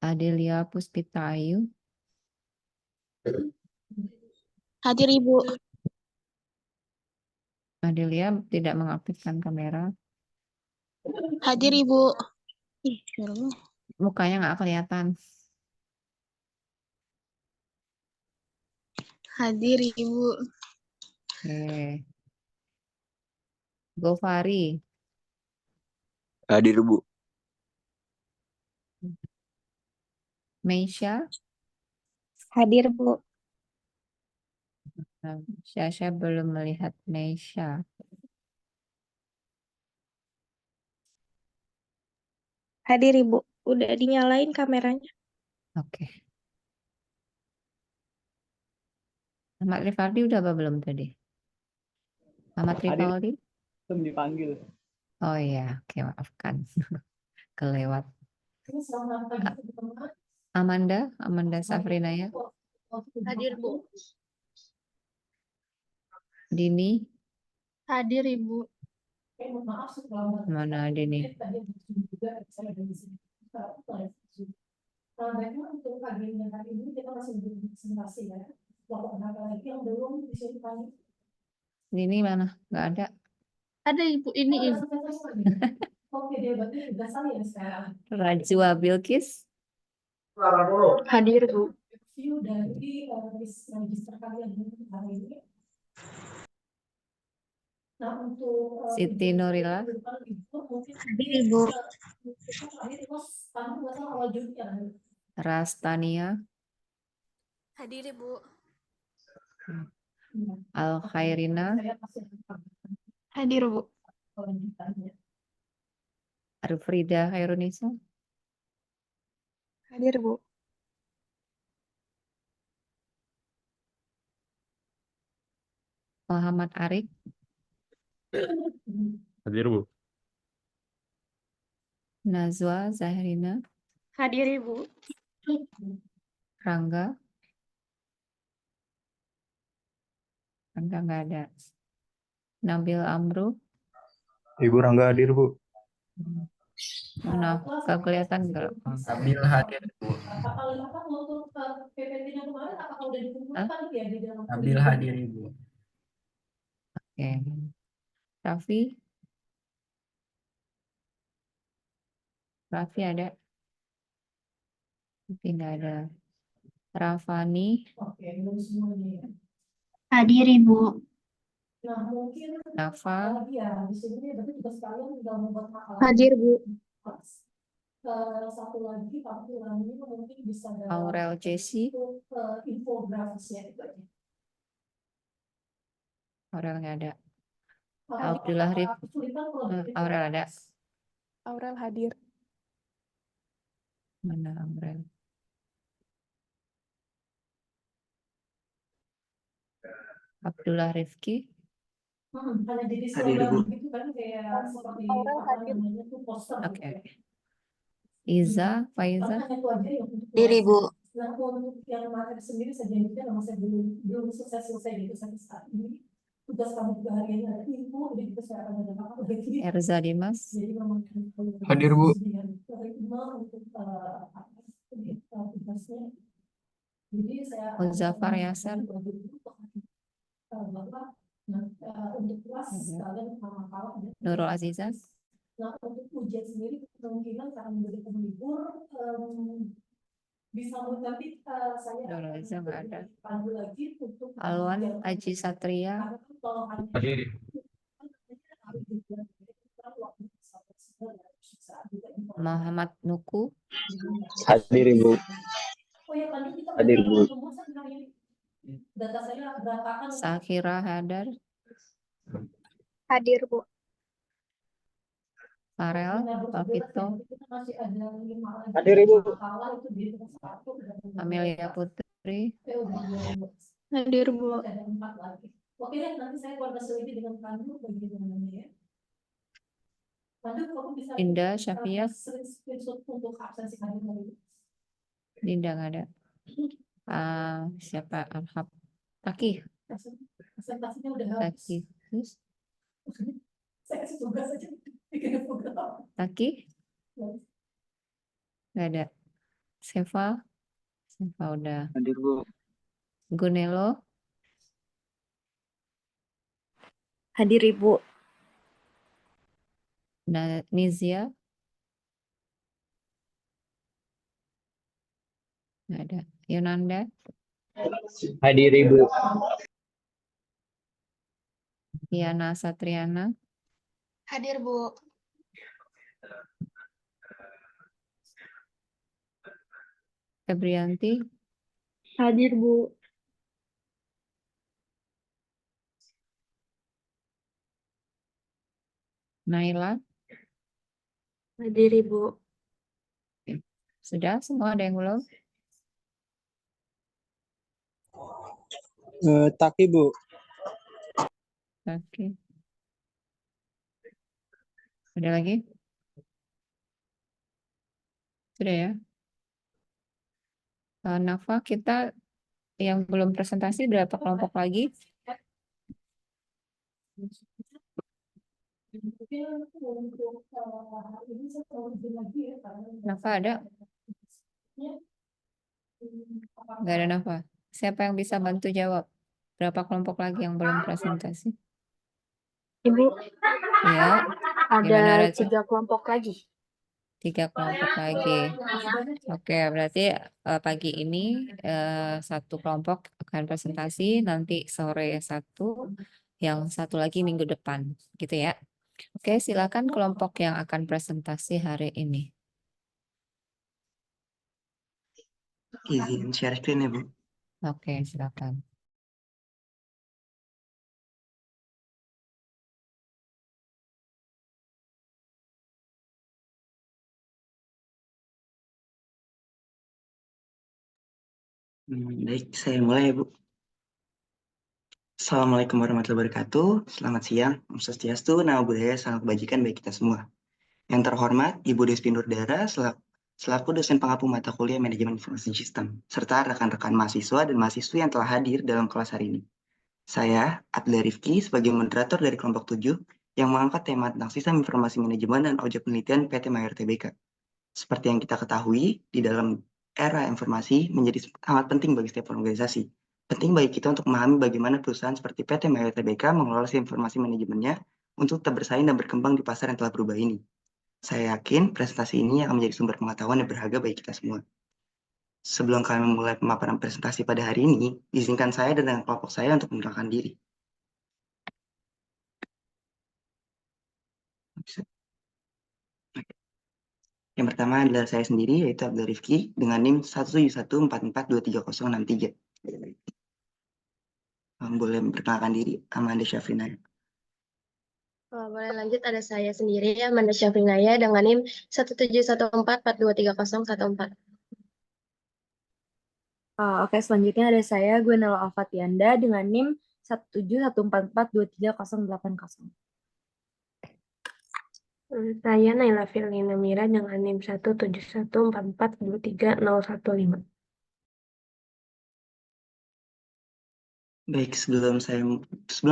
Adelia Puspita Ayu. Hadir Ibu. Adelia tidak mengaktifkan kamera. Hadir Ibu. Ih, suaranya. Mukanya nggak kelihatan. Hadir Ibu. Oke. Gofari. Hadir Bu. Meisha. Hadir Bu. Nah, Syasha belum melihat Meisha. Hadir Ibu. Udah dinyalain kameranya. Oke. Ahmad Rivaldi udah apa belum tadi? Ahmad Rivaldi? Belum dipanggil. Oh iya, oke, maafkan. Kelewat. Amanda Safrina ya. Hadir Bu. Dini. Hadir Ibu. Mana Dini? Dini mana? Nggak ada. Ada Ibu, ini Ibu. Rajwa Bilkis. Hadir Bu. Siti Nurila. Hadir Ibu. Rastania. Hadir Ibu. Al Khairina. Hadir Bu. Arfrida Khairunisa. Hadir Bu. Muhammad Arik. Hadir Bu. Nazwa Zahrina. Hadir Ibu. Rangga. Rangga nggak ada. Nabil Amru. Ibu Rangga hadir Bu. Mana? Nggak kelihatan nggak? Nabil hadir Bu. Hah? Nabil hadir Ibu. Oke. Raffi. Raffi ada? Tapi nggak ada. Rafani. Hadir Ibu. Nafa. Hadir Bu. Aurel Jesse. Aurel nggak ada. Abdullah Rif. Aurel ada. Aurel hadir. Mana Aurel? Abdullah Rifki. Hadir Bu. Aurel hadir. Oke. Iza, Faiza. Hadir Ibu. Erza Dimas. Hadir Bu. Muzaffar Yasser. Nurul Aziza. Nurul Aziza nggak ada. Alwan Aji Satria. Hadir. Muhammad Nuku. Hadir Ibu. Hadir Bu. Sakira Hadar. Hadir Bu. Farel Pavito. Hadir Ibu. Amelia Putri. Hadir Bu. Indah Syafia. Dinda nggak ada. Siapa? Alhab. Taki. Taki. Saki? Nggak ada. Seva? Seva udah. Hadir, Bu. Gunelo? Hadir Ibu. Nizia? Nggak ada. Yunanda? Hadir, Ibu. Diana Satriana? Hadir Bu. Febrianti? Hadir Bu. Naila? Hadir Ibu. Sudah? Semua ada yang belum? Taki, Bu. Oke. Ada lagi? Sudah ya? Nafa, kita yang belum presentasi berapa kelompok lagi? Nafa ada? Nggak ada Nafa. Siapa yang bisa bantu jawab? Berapa kelompok lagi yang belum presentasi? Ibu, Ya, ada gimana Reza? 3 kelompok lagi. 3 kelompok lagi. Oke, berarti pagi ini 1 kelompok akan presentasi, nanti sore 1, yang 1 lagi minggu depan, gitu ya. Oke, silakan kelompok yang akan presentasi hari ini. Izin share screen ya, Bu. Oke, silakan. Baik, saya mulai ya, Bu. Assalamualaikum warahmatullahi wabarakatuh. Selamat siang. Om Swastiastu, Namo Buddhaya, salam kebajikan bagi kita semua. Yang terhormat, Ibu Despy Nurdara, selaku dosen pengampu mata kuliah Manajemen Informasi Sistem, serta rekan-rekan mahasiswa dan mahasiswi yang telah hadir dalam kelas hari ini. Saya, Abdullah Rifki, sebagai moderator dari kelompok 7, yang mengangkat tema tentang sistem informasi manajemen dan objek penelitian PT Mayor Tbk. Seperti yang kita ketahui, di dalam era informasi menjadi sangat penting bagi setiap organisasi. Penting bagi kita untuk memahami bagaimana perusahaan seperti PT Mayor Tbk mengelola informasi manajemennya untuk tetap bersaing dan berkembang di pasar yang telah berubah ini. Saya yakin presentasi ini akan menjadi sumber pengetahuan yang berharga bagi kita semua. Sebelum kami memulai pemaparan presentasi pada hari ini, izinkan saya dan kelompok saya untuk mengenalkan diri. Yang pertama adalah saya sendiri, yaitu Abdul Rifki, dengan NIM 17144236063. Boleh memperkenalkan diri, Amanda Syafrina. Boleh lanjut, ada saya sendiri, Amanda Syafrinaya, dengan NIM 17144230014. Oke, selanjutnya ada saya, Gwenelo Alfatianda, dengan NIM 17144230080. Saya Naila Firlina Mira dengan NIM 17144230015. Baik, sebelum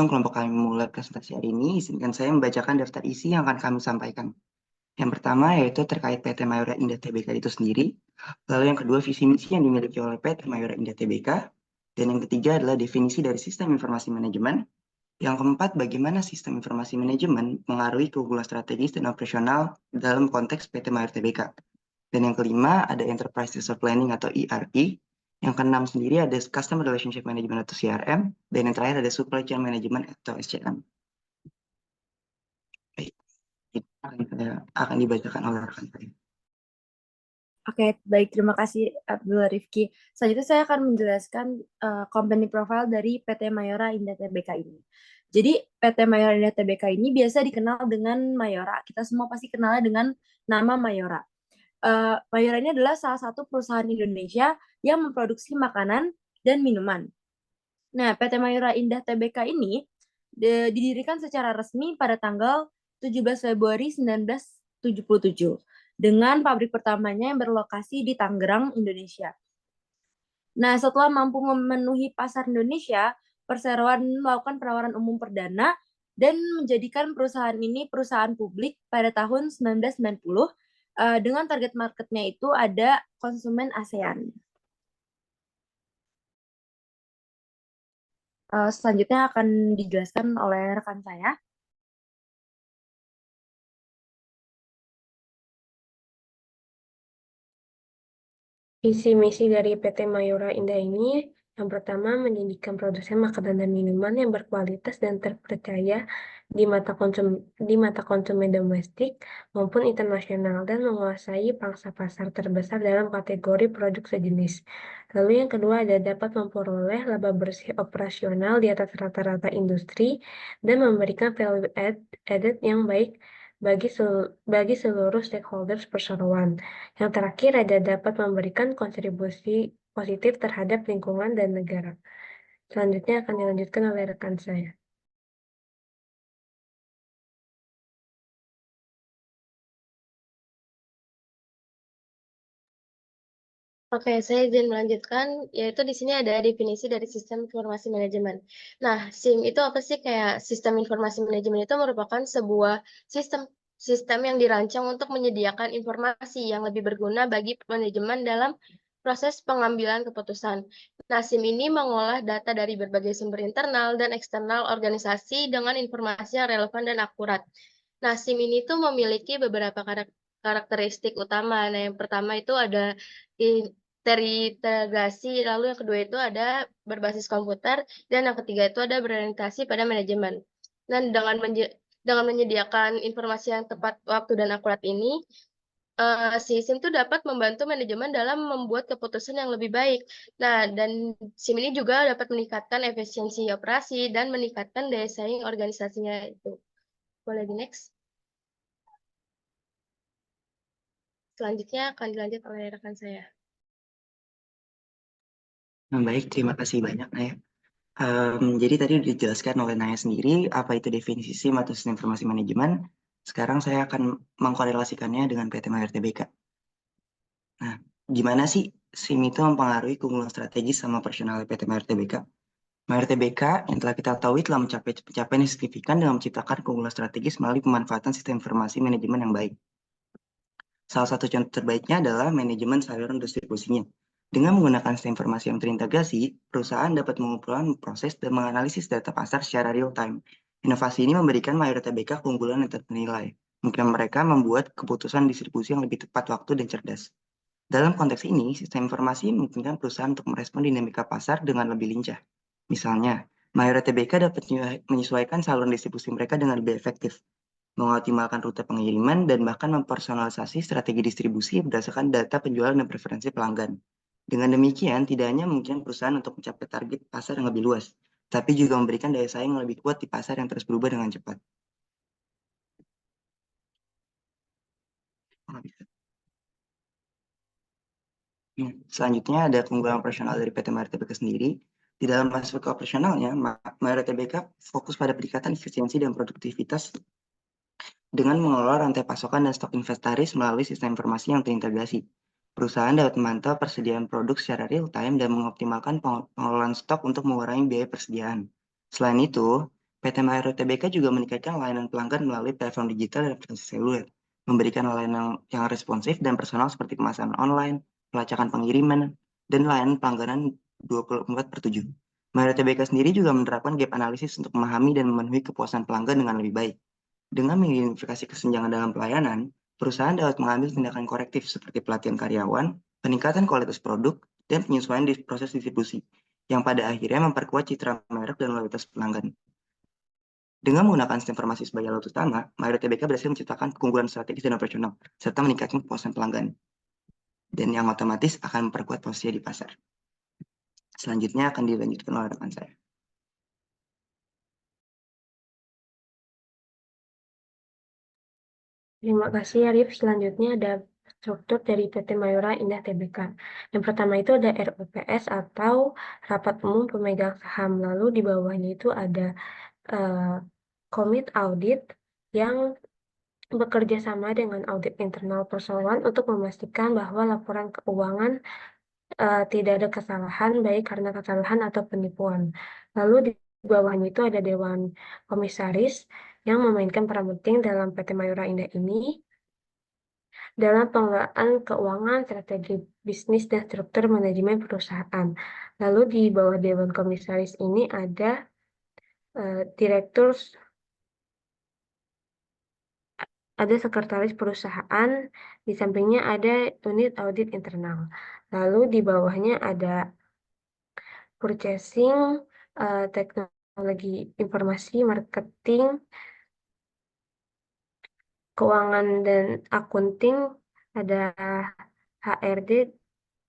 kelompok kami memulai presentasi hari ini, izinkan saya membacakan daftar isi yang akan kami sampaikan. Yang pertama yaitu terkait PT Mayora Indah Tbk itu sendiri, lalu yang kedua visi misi yang dimiliki oleh PT Mayora Indah Tbk, dan yang ketiga adalah definisi dari sistem informasi manajemen. Yang keempat, bagaimana sistem informasi manajemen mengaruhi keunggulan strategis dan operasional dalam konteks PT Mayora Tbk. Dan yang kelima ada Enterprise Resource Planning atau ERP. Yang keenam sendiri ada Customer Relationship Management atau CRM. Dan yang terakhir ada Supply Chain Management atau SCM. Baik, itu akan dibacakan oleh rekan saya. Oke, baik. Terima kasih, Abdul Rifki. Selanjutnya saya akan menjelaskan company profile dari PT Mayora Indah Tbk ini. Jadi, PT Mayora Indah Tbk ini biasa dikenal dengan Mayora. Kita semua pasti kenalnya dengan nama Mayora. Mayora ini adalah salah satu perusahaan Indonesia yang memproduksi makanan dan minuman. Nah, PT Mayora Indah Tbk ini didirikan secara resmi pada tanggal 17 Februari 1977 dengan pabrik pertamanya yang berlokasi di Tangerang, Indonesia. Nah, setelah mampu memenuhi pasar Indonesia, perseroan melakukan penawaran umum perdana dan menjadikan perusahaan ini perusahaan publik pada tahun 1990 dengan target marketnya itu ada konsumen ASEAN. Selanjutnya akan dijelaskan oleh rekan saya. Visi misi dari PT Mayora Indah ini yang pertama menjadikan produsen makanan dan minuman yang berkualitas dan terpercaya di mata konsumen domestik maupun internasional dan menguasai pangsa pasar terbesar dalam kategori produk sejenis. Lalu yang kedua ada dapat memperoleh laba bersih operasional di atas rata-rata industri dan memberikan value added yang baik bagi seluruh stakeholders perseroan. Yang terakhir ada dapat memberikan kontribusi positif terhadap lingkungan dan negara. Selanjutnya akan dilanjutkan oleh rekan saya. Oke, saya izin melanjutkan, yaitu di sini ada definisi dari sistem informasi manajemen. Nah, SIM itu apa sih? Kayak sistem informasi manajemen itu merupakan sebuah sistem yang dirancang untuk menyediakan informasi yang lebih berguna bagi manajemen dalam proses pengambilan keputusan. Nah, SIM ini mengolah data dari berbagai sumber internal dan eksternal organisasi dengan informasi yang relevan dan akurat. Nah, SIM ini tuh memiliki beberapa karakteristik utama. Nah, yang pertama itu ada terintegrasi, lalu yang kedua itu ada berbasis komputer, dan yang ketiga itu ada berorientasi pada manajemen. Dan dengan menyediakan informasi yang tepat waktu dan akurat ini, si SIM itu dapat membantu manajemen dalam membuat keputusan yang lebih baik. Nah, dan SIM ini juga dapat meningkatkan efisiensi operasi dan meningkatkan daya saing organisasinya itu. Boleh di next? Selanjutnya akan dilanjut oleh rekan saya. Nah, baik, terima kasih banyak Naya. Jadi tadi udah dijelaskan oleh Naya sendiri apa itu definisi SIM atau sistem informasi manajemen. Sekarang saya akan mengkorelasikannya dengan PT Mayor TBK. Nah, gimana sih SIM itu mempengaruhi keunggulan strategis sama operasional PT Mayor TBK? Mayor TBK yang telah kita ketahui telah mencapai pencapaian yang signifikan dengan menciptakan keunggulan strategis melalui pemanfaatan sistem informasi manajemen yang baik. Salah satu contoh terbaiknya adalah manajemen saluran distribusinya. Dengan menggunakan sistem informasi yang terintegrasi, perusahaan dapat mengumpulkan, proses, dan menganalisis data pasar secara real-time. Inovasi ini memberikan Mayor TBK keunggulan yang ternilai. Mungkin mereka membuat keputusan distribusi yang lebih tepat waktu dan cerdas. Dalam konteks ini, sistem informasi memungkinkan perusahaan untuk merespon dinamika pasar dengan lebih lincah. Misalnya, Mayor TBK dapat menyesuaikan saluran distribusi mereka dengan lebih efektif, mengoptimalkan rute pengiriman, dan bahkan mempersonalisasi strategi distribusi berdasarkan data penjualan dan preferensi pelanggan. Dengan demikian, tidak hanya memungkinkan perusahaan untuk mencapai target pasar yang lebih luas, tapi juga memberikan daya saing yang lebih kuat di pasar yang terus berubah dengan cepat. Selanjutnya ada keunggulan operasional dari PT Mayor TBK sendiri. Di dalam aspek operasionalnya, Mayor TBK fokus pada peningkatan efisiensi dan produktivitas dengan mengelola rantai pasokan dan stok inventaris melalui sistem informasi yang terintegrasi. Perusahaan dapat memantau persediaan produk secara real-time dan mengoptimalkan pengelolaan stok untuk mengurangi biaya persediaan. Selain itu, PT Mayor TBK juga meningkatkan layanan pelanggan melalui platform digital dan aplikasi seluler, memberikan layanan yang responsif dan personal seperti pemesanan online, pelacakan pengiriman, dan layanan pelangganan 24/7. Mayor TBK sendiri juga menerapkan gap analisis untuk memahami dan memenuhi kepuasan pelanggan dengan lebih baik. Dengan mengidentifikasi kesenjangan dalam pelayanan, perusahaan dapat mengambil tindakan korektif seperti pelatihan karyawan, peningkatan kualitas produk, dan penyesuaian di proses distribusi, yang pada akhirnya memperkuat citra merek dan loyalitas pelanggan. Dengan menggunakan sistem informasi sebagai alat utama, Mayor TBK berhasil menciptakan keunggulan strategis dan operasional, serta meningkatkan kepuasan pelanggan, dan yang otomatis akan memperkuat posisi di pasar. Selanjutnya akan dilanjutkan oleh rekan saya. Terima kasih Arif. Selanjutnya ada struktur dari PT Mayora Indah Tbk. Yang pertama itu ada RUPS atau Rapat Umum Pemegang Saham. Lalu di bawahnya itu ada Komit Audit yang bekerja sama dengan audit internal perseroan untuk memastikan bahwa laporan keuangan tidak ada kesalahan, baik karena kesalahan atau penipuan. Lalu di Di bawahnya itu ada Dewan Komisaris yang memainkan peran penting dalam PT Mayora Indah ini dalam pengelolaan keuangan, strategi bisnis, dan struktur manajemen perusahaan. Lalu di bawah Dewan Komisaris ini ada direktur, ada sekretaris perusahaan, di sampingnya ada unit audit internal. Lalu di bawahnya ada purchasing, teknologi informasi, marketing, keuangan dan akunting, ada HRD,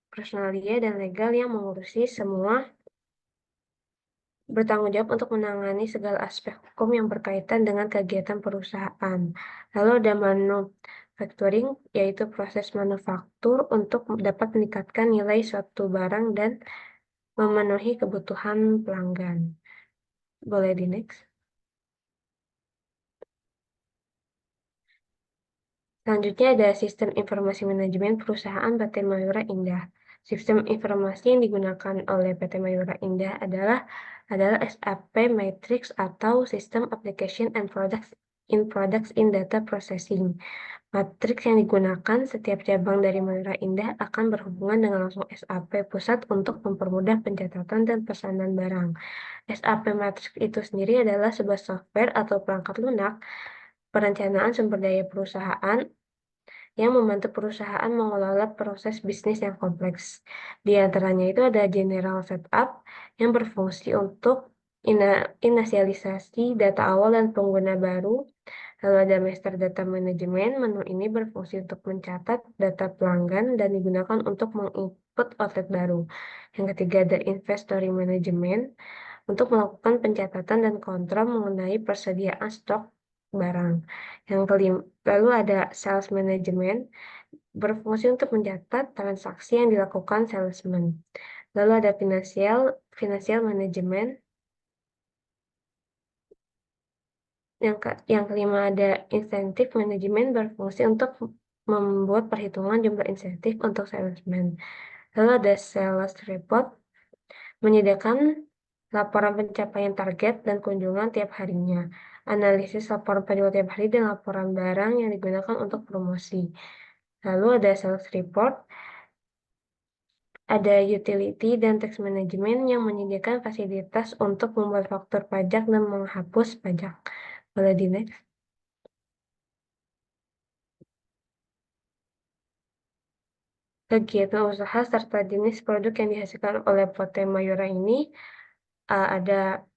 personalia, dan legal yang mengurusi semua, bertanggung jawab untuk menangani segala aspek hukum yang berkaitan dengan kegiatan perusahaan. Lalu ada manufacturing, yaitu proses manufaktur untuk dapat meningkatkan nilai suatu barang dan memenuhi kebutuhan pelanggan. Boleh di next. Selanjutnya ada sistem informasi manajemen perusahaan PT Mayora Indah. Sistem informasi yang digunakan oleh PT Mayora Indah adalah SAP Matrix atau System Application and Products in Data Processing. Matrix yang digunakan setiap cabang dari Mayora Indah akan berhubungan dengan langsung SAP pusat untuk mempermudah pencatatan dan pesanan barang. SAP Matrix itu sendiri adalah sebuah software atau perangkat lunak perencanaan sumber daya perusahaan yang membantu perusahaan mengelola proses bisnis yang kompleks. Di antaranya itu ada General Setup yang berfungsi untuk inisialisasi data awal dan pengguna baru. Lalu ada Master Data Management. Menu ini berfungsi untuk mencatat data pelanggan dan digunakan untuk menginput outlet baru. Yang ketiga ada Inventory Management untuk melakukan pencatatan dan kontrol mengenai persediaan stok barang. Yang kelima, lalu ada Sales Management berfungsi untuk mencatat transaksi yang dilakukan salesman. Lalu ada Financial Management. Yang kelima ada Incentive Management berfungsi untuk membuat perhitungan jumlah insentif untuk salesman. Lalu ada Sales Report menyediakan laporan pencapaian target dan kunjungan tiap harinya. Analisis laporan penjualan tiap hari dan laporan barang yang digunakan untuk promosi. Lalu ada Sales Report, ada Utility dan Tax Management yang menyediakan fasilitas untuk membuat faktur pajak dan menghapus pajak. Boleh di next. Kegiatan usaha serta jenis produk yang dihasilkan oleh PT Mayora ini ada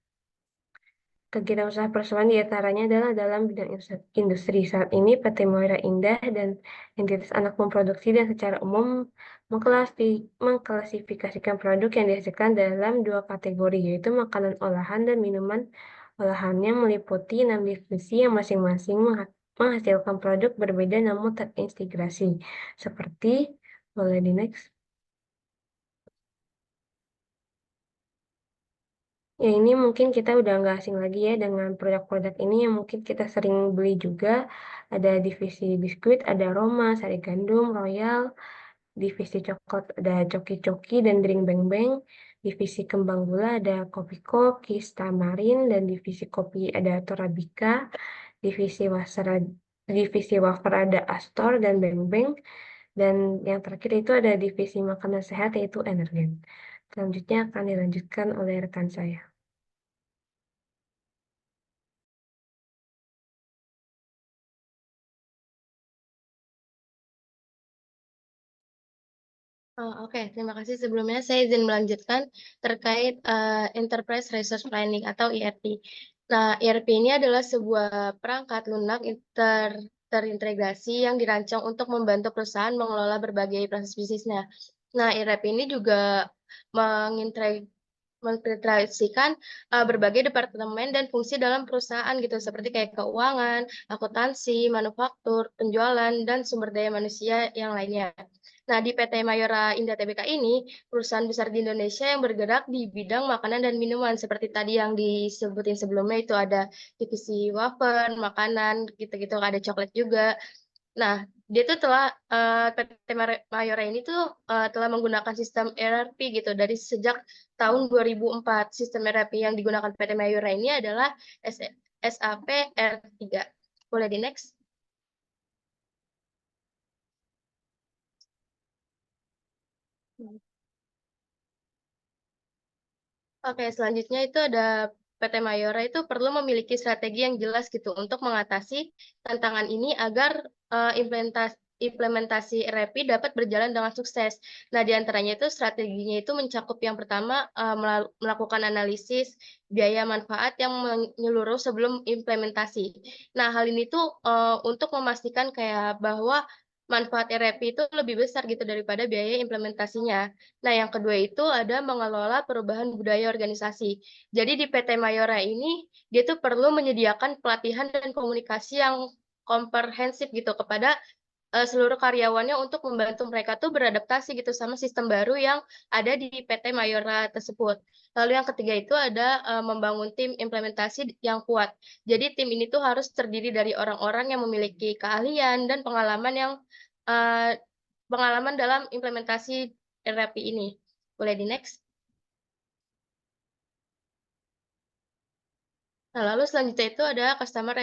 kegiatan usaha perusahaan diantaranya adalah dalam bidang industri. Saat ini PT Mayora Indah dan entitas anak memproduksi dan secara umum mengklasifikasikan produk yang dihasilkan dalam dua kategori, yaitu makanan olahan dan minuman olahannya, meliputi 6 divisi yang masing-masing menghasilkan produk berbeda namun terintegrasi. Seperti, boleh di next. Ya, ini mungkin kita udah nggak asing lagi ya dengan produk-produk ini yang mungkin kita sering beli juga. Ada divisi biskuit, ada Roma, Sari Gandum, Royal. Divisi coklat ada Coki-Coki dan Drink Bang Bang. Divisi kembang gula ada Kopiko, Kis Tamarin, dan divisi kopi ada Torabika. Divisi wafer ada Astor dan Bang Bang. Dan yang terakhir itu ada divisi makanan sehat yaitu Energen. Selanjutnya akan dilanjutkan oleh rekan saya. Oke, terima kasih. Sebelumnya saya izin melanjutkan terkait Enterprise Resource Planning atau ERP. Nah, ERP ini adalah sebuah perangkat lunak terintegrasi yang dirancang untuk membantu perusahaan mengelola berbagai proses bisnisnya. Nah, ERP ini juga mengintegrasikan berbagai departemen dan fungsi dalam perusahaan gitu, seperti kayak keuangan, akuntansi, manufaktur, penjualan, dan sumber daya manusia yang lainnya. Nah, di PT Mayora Indah Tbk ini, perusahaan besar di Indonesia yang bergerak di bidang makanan dan minuman. Seperti tadi yang disebutin sebelumnya, itu ada divisi wafer, makanan, gitu-gitu, ada coklat juga. Nah, dia tuh PT Mayora ini tuh telah menggunakan sistem ERP gitu dari sejak tahun 2004. Sistem ERP yang digunakan PT Mayora ini adalah SAP R3. Boleh di next? Oke, selanjutnya itu ada PT Mayora itu perlu memiliki strategi yang jelas gitu untuk mengatasi tantangan ini agar implementasi ERP dapat berjalan dengan sukses. Nah, di antaranya itu strateginya itu mencakup yang pertama melakukan analisis biaya manfaat yang menyeluruh sebelum implementasi. Nah, hal ini tuh untuk memastikan kayak bahwa manfaat ERP itu lebih besar gitu daripada biaya implementasinya. Nah, yang kedua itu ada mengelola perubahan budaya organisasi. Jadi di PT Mayora ini, dia tuh perlu menyediakan pelatihan dan komunikasi yang komprehensif gitu kepada seluruh karyawannya untuk membantu mereka tuh beradaptasi gitu sama sistem baru yang ada di PT Mayora tersebut. Lalu yang ketiga itu ada membangun tim implementasi yang kuat. Jadi tim ini tuh harus terdiri dari orang-orang yang memiliki keahlian dan eh, pengalaman dalam implementasi ERP ini. Boleh di next? Nah, lalu selanjutnya itu ada Customer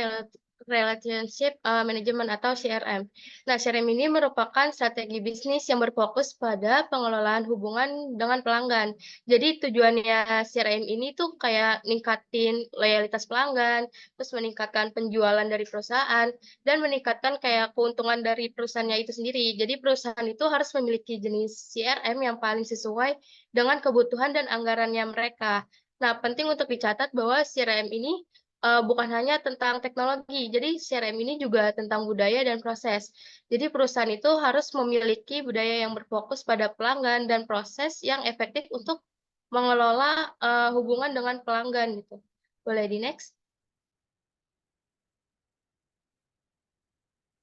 Relationship Management atau CRM. Nah, CRM ini merupakan strategi bisnis yang berfokus pada pengelolaan hubungan dengan pelanggan. Jadi tujuannya CRM ini tuh kayak ningkatin loyalitas pelanggan, terus meningkatkan penjualan dari perusahaan, dan meningkatkan kayak keuntungan dari perusahaannya itu sendiri. Jadi perusahaan itu harus memiliki jenis CRM yang paling sesuai dengan kebutuhan dan anggarannya mereka. Nah, penting untuk dicatat bahwa CRM ini bukan hanya tentang teknologi, jadi CRM ini juga tentang budaya dan proses. Jadi perusahaan itu harus memiliki budaya yang berfokus pada pelanggan dan proses yang efektif untuk mengelola hubungan dengan pelanggan gitu. Boleh di next?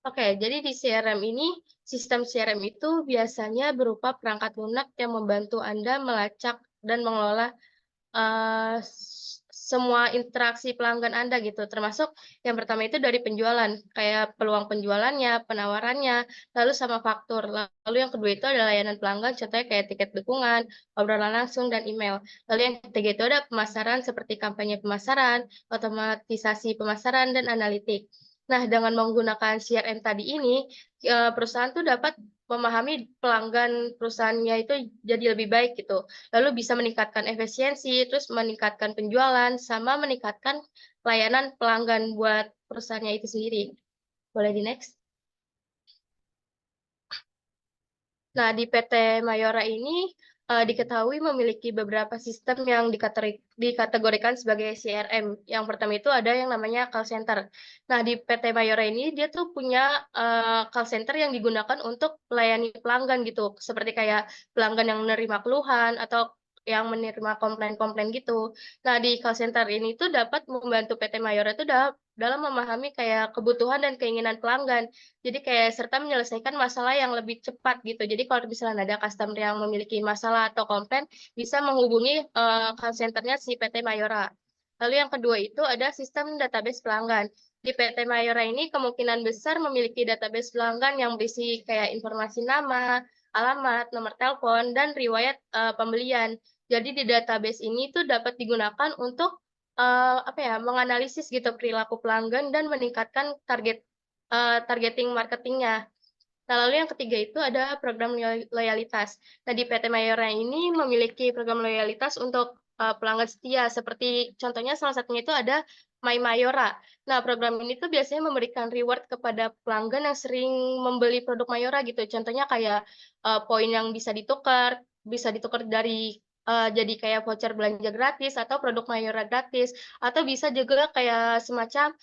Oke, jadi di CRM ini, sistem CRM itu biasanya berupa perangkat lunak yang membantu Anda melacak dan mengelola semua interaksi pelanggan Anda gitu, termasuk yang pertama itu dari penjualan, kayak peluang penjualannya, penawarannya, lalu sama faktur. Lalu yang kedua itu adalah layanan pelanggan, contohnya kayak tiket dukungan, obrolan langsung, dan email. Lalu yang ketiga itu ada pemasaran seperti kampanye pemasaran, otomatisasi pemasaran, dan analitik. Nah, dengan menggunakan CRM tadi ini, perusahaan tuh dapat memahami pelanggan perusahaannya itu jadi lebih baik gitu. Lalu bisa meningkatkan efisiensi, terus meningkatkan penjualan, sama meningkatkan pelayanan pelanggan buat perusahaannya itu sendiri. Boleh di next? Nah, di PT Mayora ini diketahui memiliki beberapa sistem yang dikategorikan sebagai CRM. Yang pertama itu ada yang namanya call center. Nah, di PT Mayora ini dia tuh punya call center yang digunakan untuk melayani pelanggan gitu, seperti kayak pelanggan yang menerima keluhan atau yang menerima komplain-komplain gitu. Nah, di call center ini tuh dapat membantu PT Mayora itu dalam memahami kayak kebutuhan dan keinginan pelanggan. Jadi kayak serta menyelesaikan masalah yang lebih cepat gitu. Jadi kalau misalnya ada customer yang memiliki masalah atau komplain, bisa menghubungi call center-nya si PT Mayora. Lalu yang kedua itu ada sistem database pelanggan. Di PT Mayora ini kemungkinan besar memiliki database pelanggan yang berisi kayak informasi nama, alamat, nomor telepon, dan riwayat pembelian. Jadi di database ini tuh dapat digunakan untuk menganalisis gitu perilaku pelanggan dan meningkatkan targeting marketingnya. Nah, lalu yang ketiga itu ada program loyalitas. Nah, di PT Mayora ini memiliki program loyalitas untuk pelanggan setia, seperti contohnya salah satunya itu ada My Mayora. Nah, program ini tuh biasanya memberikan reward kepada pelanggan yang sering membeli produk Mayora gitu. Contohnya kayak poin yang bisa ditukar dari jadi kayak voucher belanja gratis atau produk Mayora gratis, atau bisa juga kayak semacam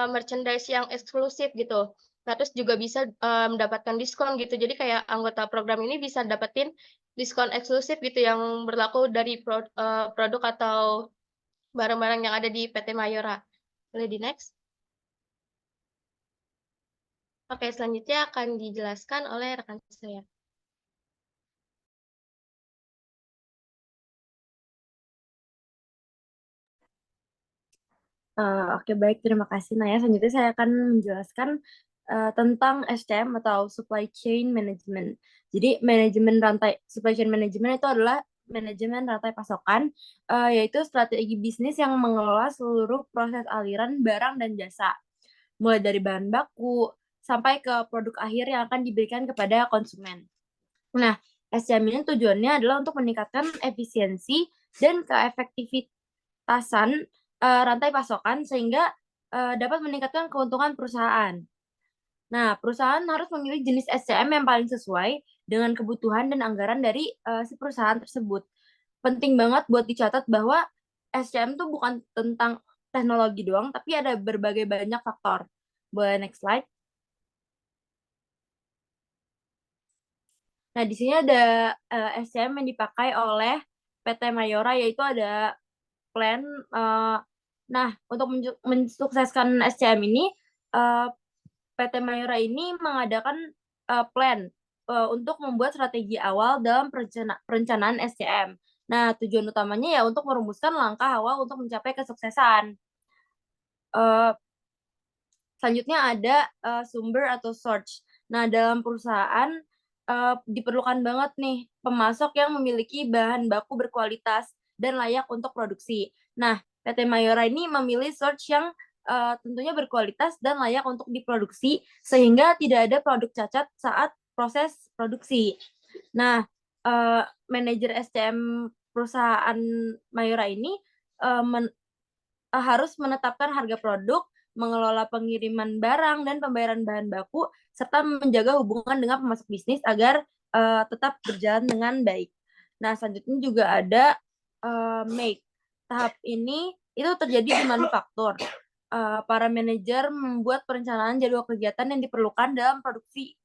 merchandise yang eksklusif gitu. Nah, terus juga bisa mendapatkan diskon gitu. Jadi kayak anggota program ini bisa dapetin diskon eksklusif gitu yang berlaku dari produk atau barang-barang yang ada di PT Mayora. Boleh di next? Oke, selanjutnya akan dijelaskan oleh rekan saya. Oke, baik. Terima kasih, Naya. Selanjutnya saya akan menjelaskan tentang SCM atau Supply Chain Management. Jadi manajemen rantai supply chain management itu adalah manajemen rantai pasokan, yaitu strategi bisnis yang mengelola seluruh proses aliran barang dan jasa, mulai dari bahan baku sampai ke produk akhir yang akan diberikan kepada konsumen. Nah, SCM ini tujuannya adalah untuk meningkatkan efisiensi dan keefektivitasan rantai pasokan sehingga dapat meningkatkan keuntungan perusahaan. Nah, perusahaan harus memilih jenis SCM yang paling sesuai dengan kebutuhan dan anggaran dari si perusahaan tersebut. Penting banget buat dicatat bahwa SCM tuh bukan tentang teknologi doang, tapi ada berbagai banyak faktor. Boleh next slide. Nah, di sini ada SCM yang dipakai oleh PT Mayora, yaitu ada plan. Nah, untuk mensukseskan SCM ini, PT Mayora ini mengadakan plan untuk membuat strategi awal dalam perencanaan SCM. Nah, tujuan utamanya ya untuk merumuskan langkah awal untuk mencapai kesuksesan. Selanjutnya ada sumber atau source. Nah, dalam perusahaan diperlukan banget nih pemasok yang memiliki bahan baku berkualitas dan layak untuk produksi. Nah, PT Mayora ini memilih source yang tentunya berkualitas dan layak untuk diproduksi sehingga tidak ada produk cacat saat proses produksi. Nah, manajer SCM perusahaan Mayora ini harus menetapkan harga produk, mengelola pengiriman barang dan pembayaran bahan baku, serta menjaga hubungan dengan pemasok bisnis agar tetap berjalan dengan baik. Nah, selanjutnya juga ada make. Tahap ini itu terjadi di manufaktur. Para manajer membuat perencanaan jadwal kegiatan yang diperlukan dalam produksi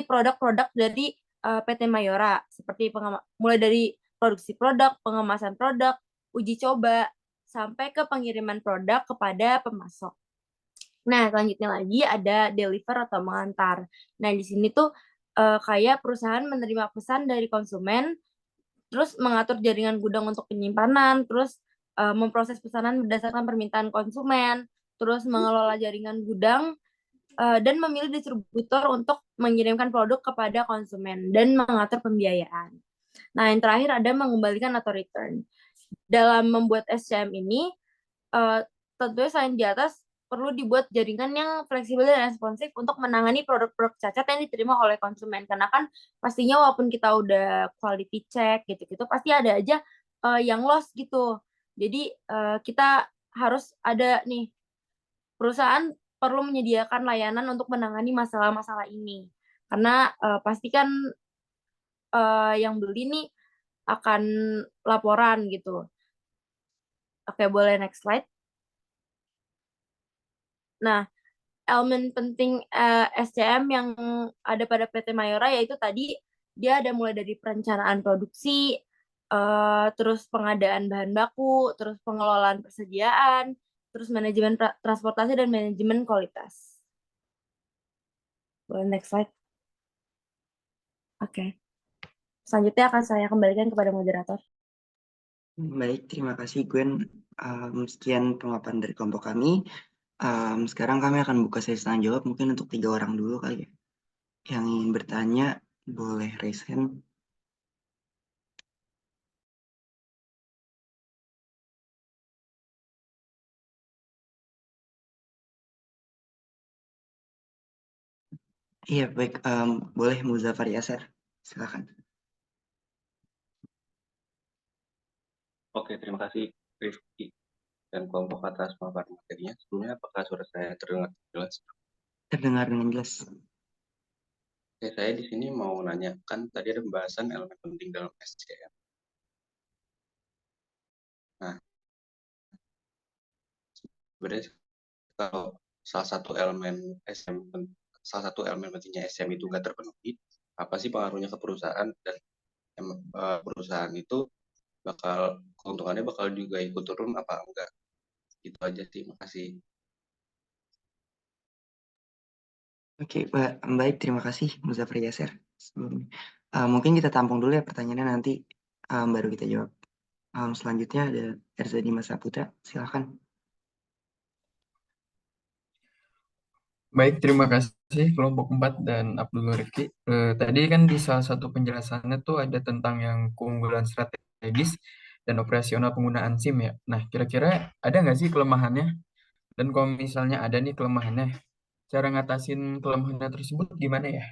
produk-produk dari PT Mayora, seperti mulai dari produksi produk, pengemasan produk, uji coba, sampai ke pengiriman produk kepada pemasok. Nah, selanjutnya lagi ada deliver atau mengantar. Nah, di sini tuh kayak perusahaan menerima pesan dari konsumen, terus mengatur jaringan gudang untuk penyimpanan, terus memproses pesanan berdasarkan permintaan konsumen, terus mengelola jaringan gudang, dan memilih distributor untuk mengirimkan produk kepada konsumen, dan mengatur pembiayaan. Nah, yang terakhir ada mengembalikan atau return. Dalam membuat SCM ini, tentunya selain di atas, perlu dibuat jaringan yang fleksibel dan responsif untuk menangani produk-produk cacat yang diterima oleh konsumen. Karena kan pastinya walaupun kita udah quality check gitu-gitu, pasti ada aja yang lost gitu. Jadi kita harus ada nih, perusahaan perlu menyediakan layanan untuk menangani masalah-masalah ini. Karena pasti kan yang beli nih akan laporan gitu. Oke, boleh next slide. Nah, elemen penting SCM yang ada pada PT Mayora yaitu tadi dia ada mulai dari perencanaan produksi, terus pengadaan bahan baku, terus pengelolaan persediaan, terus manajemen transportasi dan manajemen kualitas. Boleh next slide. Oke. Selanjutnya akan saya kembalikan kepada moderator. Baik, terima kasih Gwen. Sekian pemaparan dari kelompok kami. Sekarang kami akan buka sesi tanya jawab, mungkin untuk 3 orang dulu kali ya. Yang ingin bertanya boleh raise hand. Iya baik, boleh Muzaffar Yasser, silakan. Oke, terima kasih Rifki dan kelompok atas pemaparan materinya. Sebelumnya apakah suara saya terdengar jelas? Terdengar dengan jelas. Oke, saya di sini mau nanyakan tadi ada pembahasan elemen penting dalam SCM. Nah, sebenarnya kalau salah satu elemen pentingnya SCM itu nggak terpenuhi, apa sih pengaruhnya ke perusahaan, dan perusahaan itu keuntungannya bakal juga ikut turun apa enggak? Itu aja sih, makasih. Oke, baik, terima kasih Muzaffar Yasser. Mungkin kita tampung dulu ya pertanyaannya, nanti baru kita jawab. Selanjutnya ada Erzadi Masaputra, silakan. Baik, terima kasih kelompok 4 dan Abdul Rifki. Tadi kan di salah satu penjelasannya tuh ada tentang yang keunggulan strategis dan operasional penggunaan SIM ya. Nah, kira-kira ada nggak sih kelemahannya? Dan kalau misalnya ada nih kelemahannya, cara ngatasin kelemahannya tersebut gimana ya?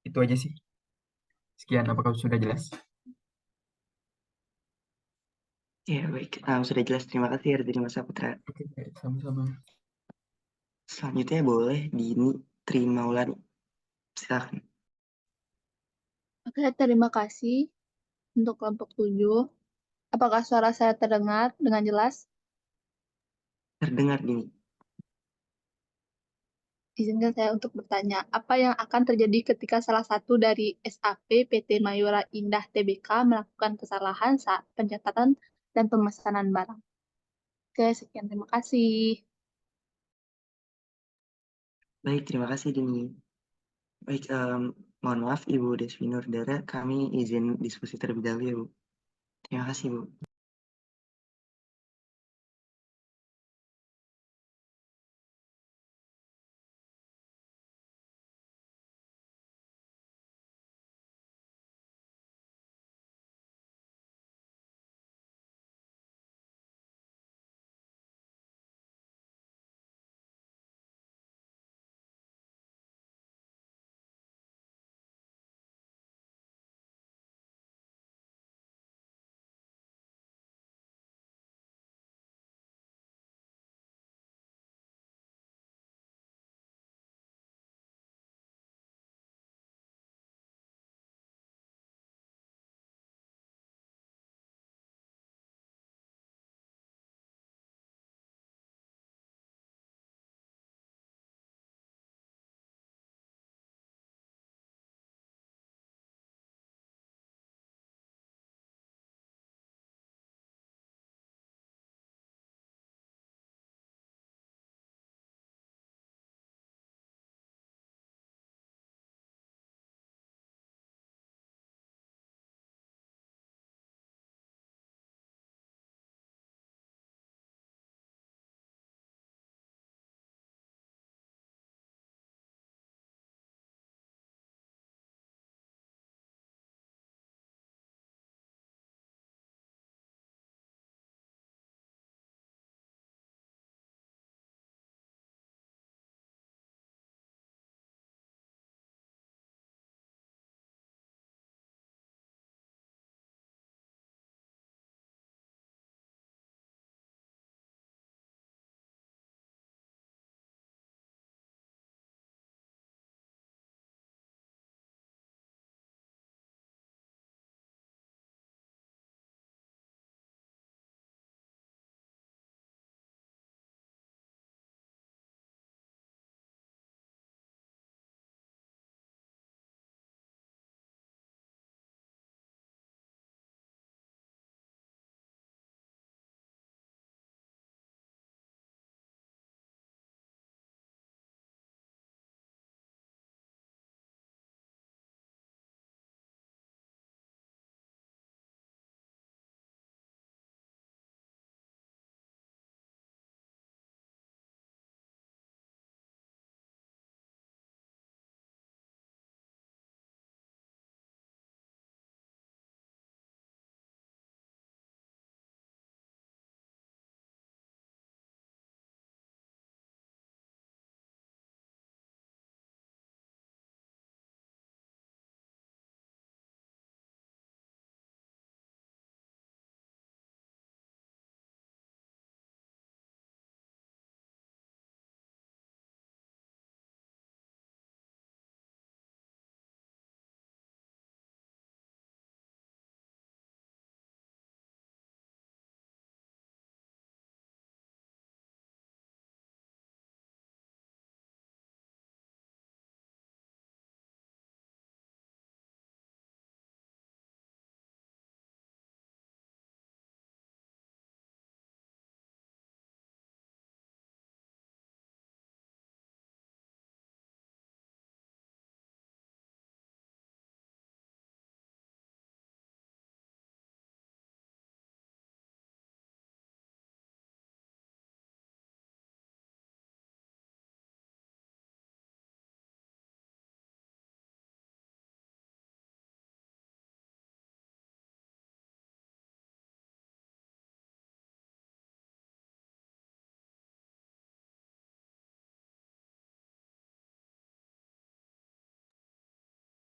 Itu aja sih. Sekian, apakah sudah jelas? Ya, baik. Sudah jelas. Terima kasih dari Mas Saputra. Oke, baik, sama-sama. Selanjutnya boleh Dini Trimaulani. Silakan. Oke, terima kasih untuk kelompok 7. Apakah suara saya terdengar dengan jelas? Terdengar Dini. Izinkan saya untuk bertanya, apa yang akan terjadi ketika salah satu dari SAP PT Mayora Indah Tbk melakukan kesalahan saat pencatatan dan pemesanan barang? Oke, sekian. Terima kasih. Baik, terima kasih Dini. Baik, mohon maaf Ibu Desvi Nurdara, kami izin diskusi terlebih dahulu ya Bu. Terima kasih Bu.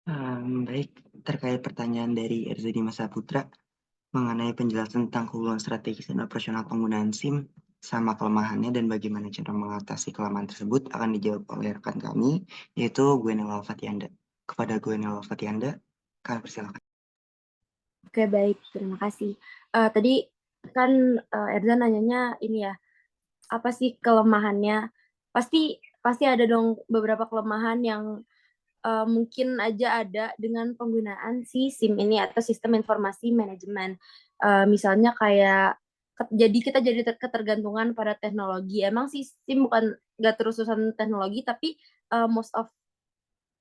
Baik, terkait pertanyaan dari Erza Dimasa Putra mengenai penjelasan tentang keunggulan strategis dan operasional penggunaan SIM sama kelemahannya dan bagaimana cara mengatasi kelemahan tersebut akan dijawab oleh rekan kami, yaitu Gwenela Fatianda. Kepada Gwenela Fatianda, kami persilakan. Oke, baik. Terima kasih. Tadi kan Erza nanyanya ini ya, apa sih kelemahannya? Pasti ada dong beberapa kelemahan yang mungkin aja ada dengan penggunaan si SIM ini atau sistem informasi manajemen. Misalnya kayak jadi kita jadi ketergantungan pada teknologi. Emang sih SIM bukan nggak terusan teknologi, tapi most of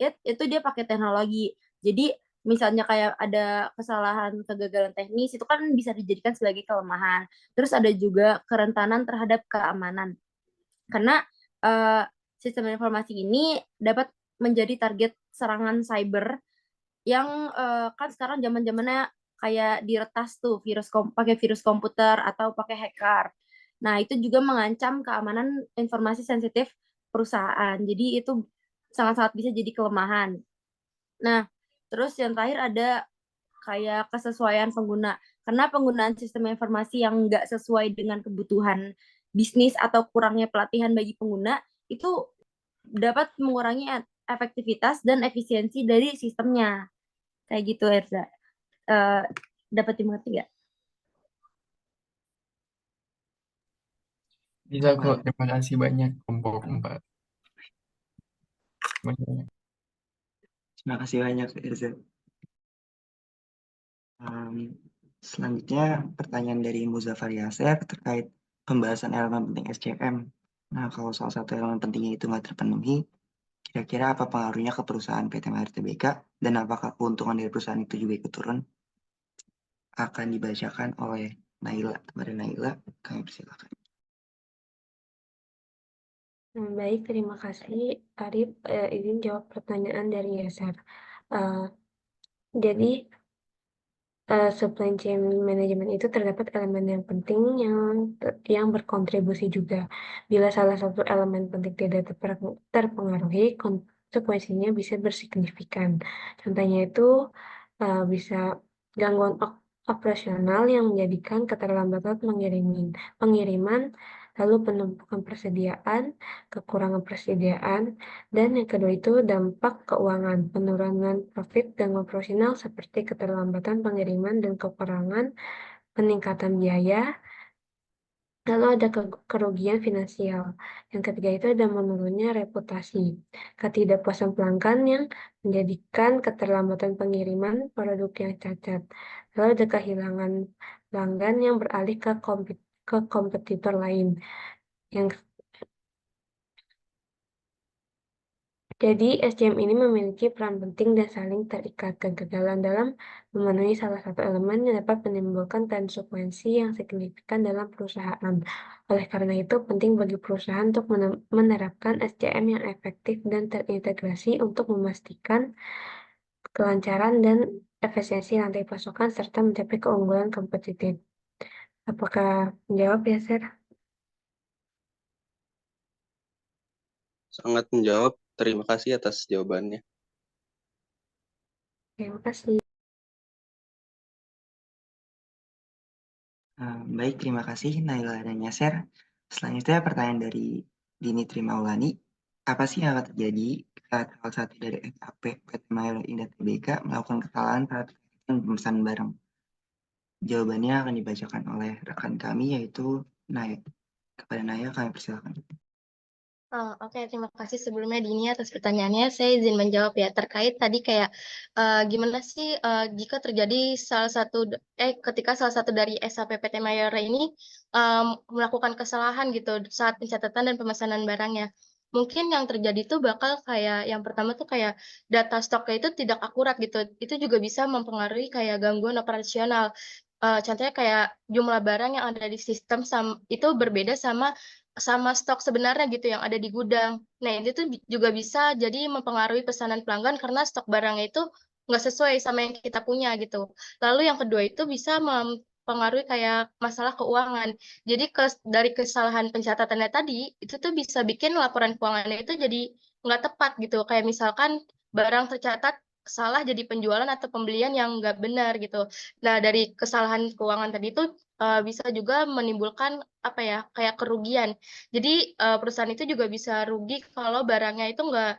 itu dia pakai teknologi. Jadi misalnya kayak ada kesalahan kegagalan teknis itu kan bisa dijadikan sebagai kelemahan. Terus ada juga kerentanan terhadap keamanan. Karena sistem informasi ini dapat menjadi target serangan cyber yang kan sekarang zaman-zamannya kayak diretas tuh pakai virus komputer atau pakai hacker. Nah, itu juga mengancam keamanan informasi sensitif perusahaan. Jadi itu sangat-sangat bisa jadi kelemahan. Nah, terus yang terakhir ada kayak kesesuaian pengguna. Karena penggunaan sistem informasi yang nggak sesuai dengan kebutuhan bisnis atau kurangnya pelatihan bagi pengguna, itu dapat mengurangi efektivitas dan efisiensi dari sistemnya. Kayak gitu, Erza. Dapat dimengerti nggak? Bisa kok, terima kasih banyak kelompok 4. Terima kasih banyak, Erza. Selanjutnya pertanyaan dari Muzaffar Yasser terkait pembahasan elemen penting SCM. Nah, kalau salah satu elemen pentingnya itu nggak terpenuhi, kira-kira apa pengaruhnya ke perusahaan PT Mayer Tbk dan apakah keuntungan dari perusahaan itu juga ikut turun? Akan dibacakan oleh Naila. Kepada Naila, kami persilakan. Baik, terima kasih Arif. Izin jawab pertanyaan dari Yasar. Jadi supply chain management itu terdapat elemen yang penting yang berkontribusi juga. Bila salah satu elemen penting tidak terpengaruhi, konsekuensinya bisa bersignifikan. Contohnya itu bisa gangguan operasional yang menjadikan keterlambatan pengiriman, lalu penumpukan persediaan, kekurangan persediaan, dan yang kedua itu dampak keuangan, penurunan profit dan operasional seperti keterlambatan pengiriman dan kekurangan peningkatan biaya, lalu ada kerugian finansial. Yang ketiga itu ada menurunnya reputasi, ketidakpuasan pelanggan yang menjadikan keterlambatan pengiriman produk yang cacat. Lalu ada kehilangan pelanggan yang beralih ke kompetitor lain. Jadi, SCM ini memiliki peran penting dan saling terikat. Kegagalan dalam memenuhi salah satu elemen dapat menimbulkan konsekuensi yang signifikan dalam perusahaan. Oleh karena itu, penting bagi perusahaan untuk menerapkan SCM yang efektif dan terintegrasi untuk memastikan kelancaran dan efisiensi rantai pasokan serta mencapai keunggulan kompetitif. Apakah menjawab ya, Sir? Sangat menjawab. Terima kasih atas jawabannya. Terima kasih. Baik, terima kasih Naila dan Yasser. Selanjutnya pertanyaan dari Dini Trimaulani. Apa sih yang akan terjadi saat salah satu dari SAP PT Mayer Indah Tbk melakukan kesalahan saat pemesanan barang? Jawabannya akan dibacakan oleh rekan kami yaitu Naya. Kepada Naya kami persilakan. Oke, terima kasih sebelumnya Dini atas pertanyaannya. Saya izin menjawab ya terkait tadi kayak gimana sih jika terjadi ketika salah satu dari SAP PT Mayora ini melakukan kesalahan gitu saat pencatatan dan pemesanan barangnya. Mungkin yang terjadi itu bakal kayak yang pertama tuh kayak data stoknya itu tidak akurat gitu. Itu juga bisa mempengaruhi kayak gangguan operasional. Contohnya kayak jumlah barang yang ada di sistem itu berbeda sama stok sebenarnya gitu yang ada di gudang. Nah, itu tuh juga bisa jadi mempengaruhi pesanan pelanggan karena stok barangnya itu nggak sesuai sama yang kita punya gitu. Lalu yang kedua itu bisa mempengaruhi kayak masalah keuangan. Jadi dari kesalahan pencatatannya tadi, itu tuh bisa bikin laporan keuangannya itu jadi nggak tepat gitu. Kayak misalkan barang tercatat salah jadi penjualan atau pembelian yang nggak benar gitu. Nah, dari kesalahan keuangan tadi itu bisa juga menimbulkan apa ya, kayak kerugian. Jadi, perusahaan itu juga bisa rugi kalau barangnya itu nggak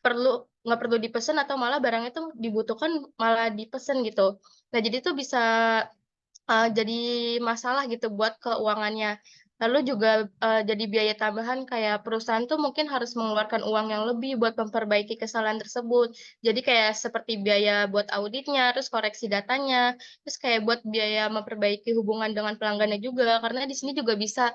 perlu dipesan atau malah barangnya itu dibutuhkan malah dipesen gitu. Nah, jadi itu bisa jadi masalah gitu buat keuangannya. Lalu juga, jadi biaya tambahan kayak perusahaan tuh mungkin harus mengeluarkan uang yang lebih buat memperbaiki kesalahan tersebut. Jadi kayak seperti biaya buat auditnya, terus koreksi datanya, terus kayak buat biaya memperbaiki hubungan dengan pelanggannya juga. Karena di sini juga bisa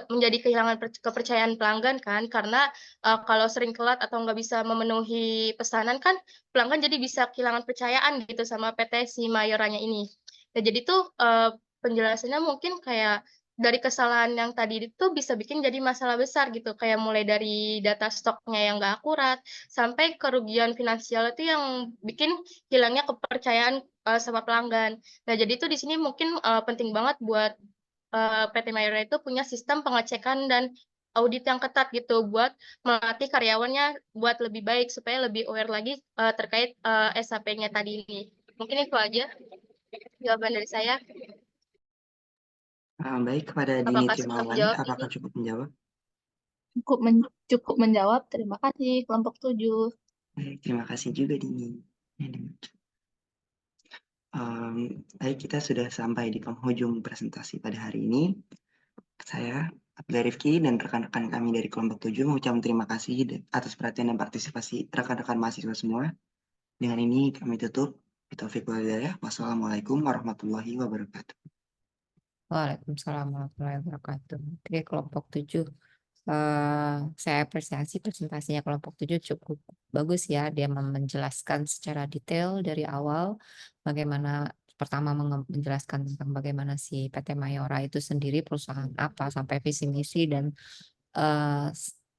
menjadi kehilangan kepercayaan pelanggan kan, karena, kalau sering telat atau nggak bisa memenuhi pesanan kan, pelanggan jadi bisa kehilangan percayaan gitu sama PT si Mayoranya ini. Nah, jadi tuh, penjelasannya mungkin kayak dari kesalahan yang tadi itu bisa bikin jadi masalah besar gitu, kayak mulai dari data stoknya yang nggak akurat, sampai kerugian finansial itu yang bikin hilangnya kepercayaan, sama pelanggan. Nah, jadi tuh di sini mungkin, penting banget buat, PT Mayora itu punya sistem pengecekan dan audit yang ketat gitu, buat melatih karyawannya buat lebih baik, supaya lebih aware lagi, terkait, SAP-nya tadi ini. Mungkin itu aja jawaban dari saya. Baik, kepada Dini Apakah cukup Trimawati, menjawab apakah ini? cukup menjawab? Cukup menjawab. Terima kasih kelompok 7. Baik, terima kasih juga Dini. Baik, kita sudah sampai di penghujung presentasi pada hari ini. Saya, Abdul Rifki, dan rekan-rekan kami dari kelompok 7 mengucapkan terima kasih atas perhatian dan partisipasi rekan-rekan mahasiswa semua. Dengan ini kami tutup. Taufiq wal hidayah. Wassalamualaikum warahmatullahi wabarakatuh. Waalaikumsalam warahmatullahi wabarakatuh. Oke, kelompok 7. Saya apresiasi presentasinya kelompok 7 cukup bagus ya. Dia menjelaskan secara detail dari awal bagaimana pertama menjelaskan tentang bagaimana si PT Mayora itu sendiri perusahaan apa sampai visi misi dan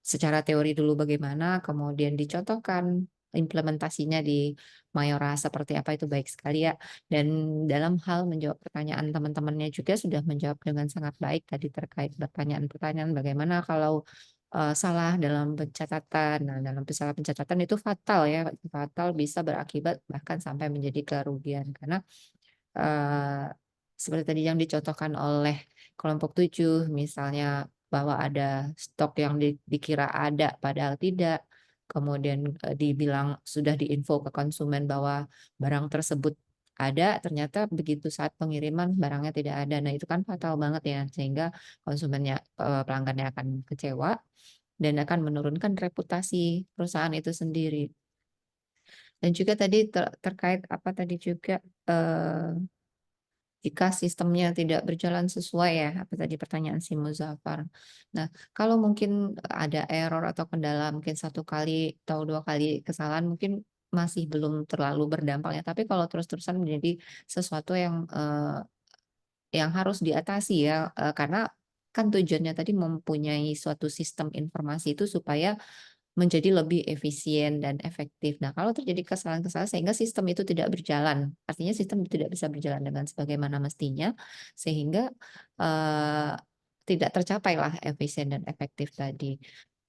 secara teori dulu bagaimana, kemudian dicontohkan implementasinya di Mayora seperti apa itu baik sekali ya. Dan dalam hal menjawab pertanyaan teman-temannya juga sudah menjawab dengan sangat baik tadi terkait pertanyaan-pertanyaan bagaimana kalau salah dalam pencatatan. Nah, dalam salah pencatatan itu fatal ya, fatal bisa berakibat bahkan sampai menjadi kerugian karena eh, seperti tadi yang dicontohkan oleh kelompok 7, misalnya bahwa ada stok yang dikira ada padahal tidak, kemudian dibilang sudah diinfo ke konsumen bahwa barang tersebut ada, ternyata begitu saat pengiriman barangnya tidak ada. Nah, itu kan fatal banget ya, sehingga konsumennya, pelanggannya akan kecewa dan akan menurunkan reputasi perusahaan itu sendiri. Dan juga tadi terkait apa tadi juga jika sistemnya tidak berjalan sesuai ya, apa tadi pertanyaan si Muzaffar. Nah, kalau mungkin ada error atau kendala mungkin 1 kali atau 2 kali kesalahan mungkin masih belum terlalu berdampak ya. Tapi kalau terus-terusan menjadi sesuatu yang harus diatasi ya, karena kan tujuannya tadi mempunyai suatu sistem informasi itu supaya menjadi lebih efisien dan efektif. Nah, kalau terjadi kesalahan-kesalahan sehingga sistem itu tidak berjalan, artinya sistem tidak bisa berjalan dengan sebagaimana mestinya, sehingga eh, tidak tercapailah efisien dan efektif tadi.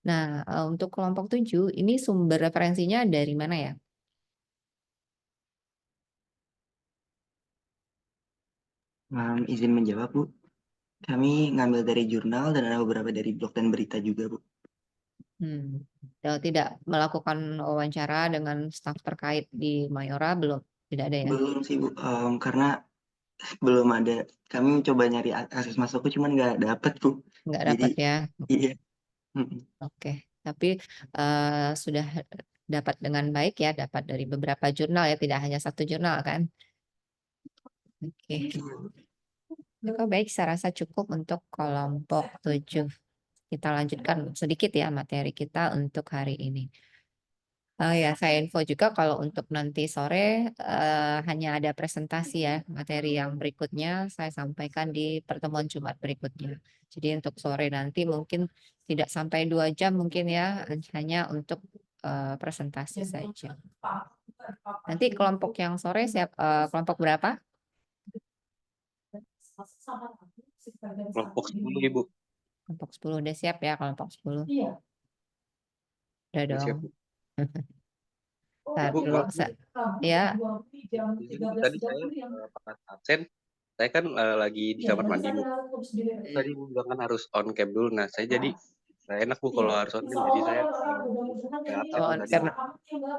Nah, untuk kelompok 7, ini sumber referensinya dari mana ya? Izin menjawab, Bu. Kami ngambil dari jurnal dan ada beberapa dari blog dan berita juga, Bu. Tidak melakukan wawancara dengan staf terkait di Mayora, belum? Tidak ada ya? Belum sih, Bu. Karena belum ada. Kami coba nyari akses masukku, cuman nggak dapet, Bu. Nggak Jadi, dapat ya? iya. Mm-mm. Oke, tapi sudah dapat dengan baik ya, dapat dari beberapa jurnal ya, tidak hanya satu jurnal kan? Oke, cukup baik, saya rasa cukup untuk kelompok 7. Kita lanjutkan sedikit ya materi kita untuk hari ini. Ya, saya info juga kalau untuk nanti sore hanya ada presentasi ya, materi yang berikutnya saya sampaikan di pertemuan Jumat berikutnya. Jadi untuk sore nanti mungkin tidak sampai 2 jam mungkin ya, hanya untuk presentasi saja. Nanti kelompok yang sore kelompok berapa? Kelompok 10, Ibu. Kelompok 10 udah siap ya kelompok 10. Udah Udah dong. siap, Bu. Ntar Bu, dulu, maaf Bu. ya. Izin Bu, tadi saya pas absen, saya kan lagi di kamar mandi Bu. Tadi Bu bilang kan harus on cam dulu. Nah, saya jadi nggak enak Bu kalau harus on cam. Jadi saya nggak absen Oh, Bu tadi. karena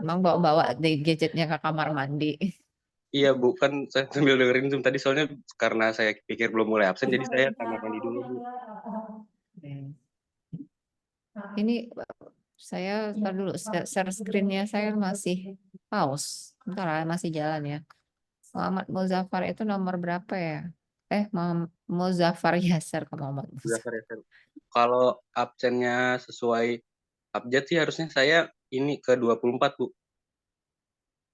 emang bawa-bawa di gadgetnya ke kamar mandi. Iya Bu, kan saya sambil dengerin Zoom tadi soalnya karena saya pikir belum mulai absen, jadi saya kamar mandi dulu Bu. Hmm. Ini saya ntar dulu share screen-nya saya masih pause. Bentar lah, masih jalan ya. Muhammad Muzaffar itu nomor berapa ya? Muzaffar Yasser ke Muhammad Udah Muzaffar. ya. Kalau absennya sesuai abjad sih harusnya saya ini ke 24 Bu.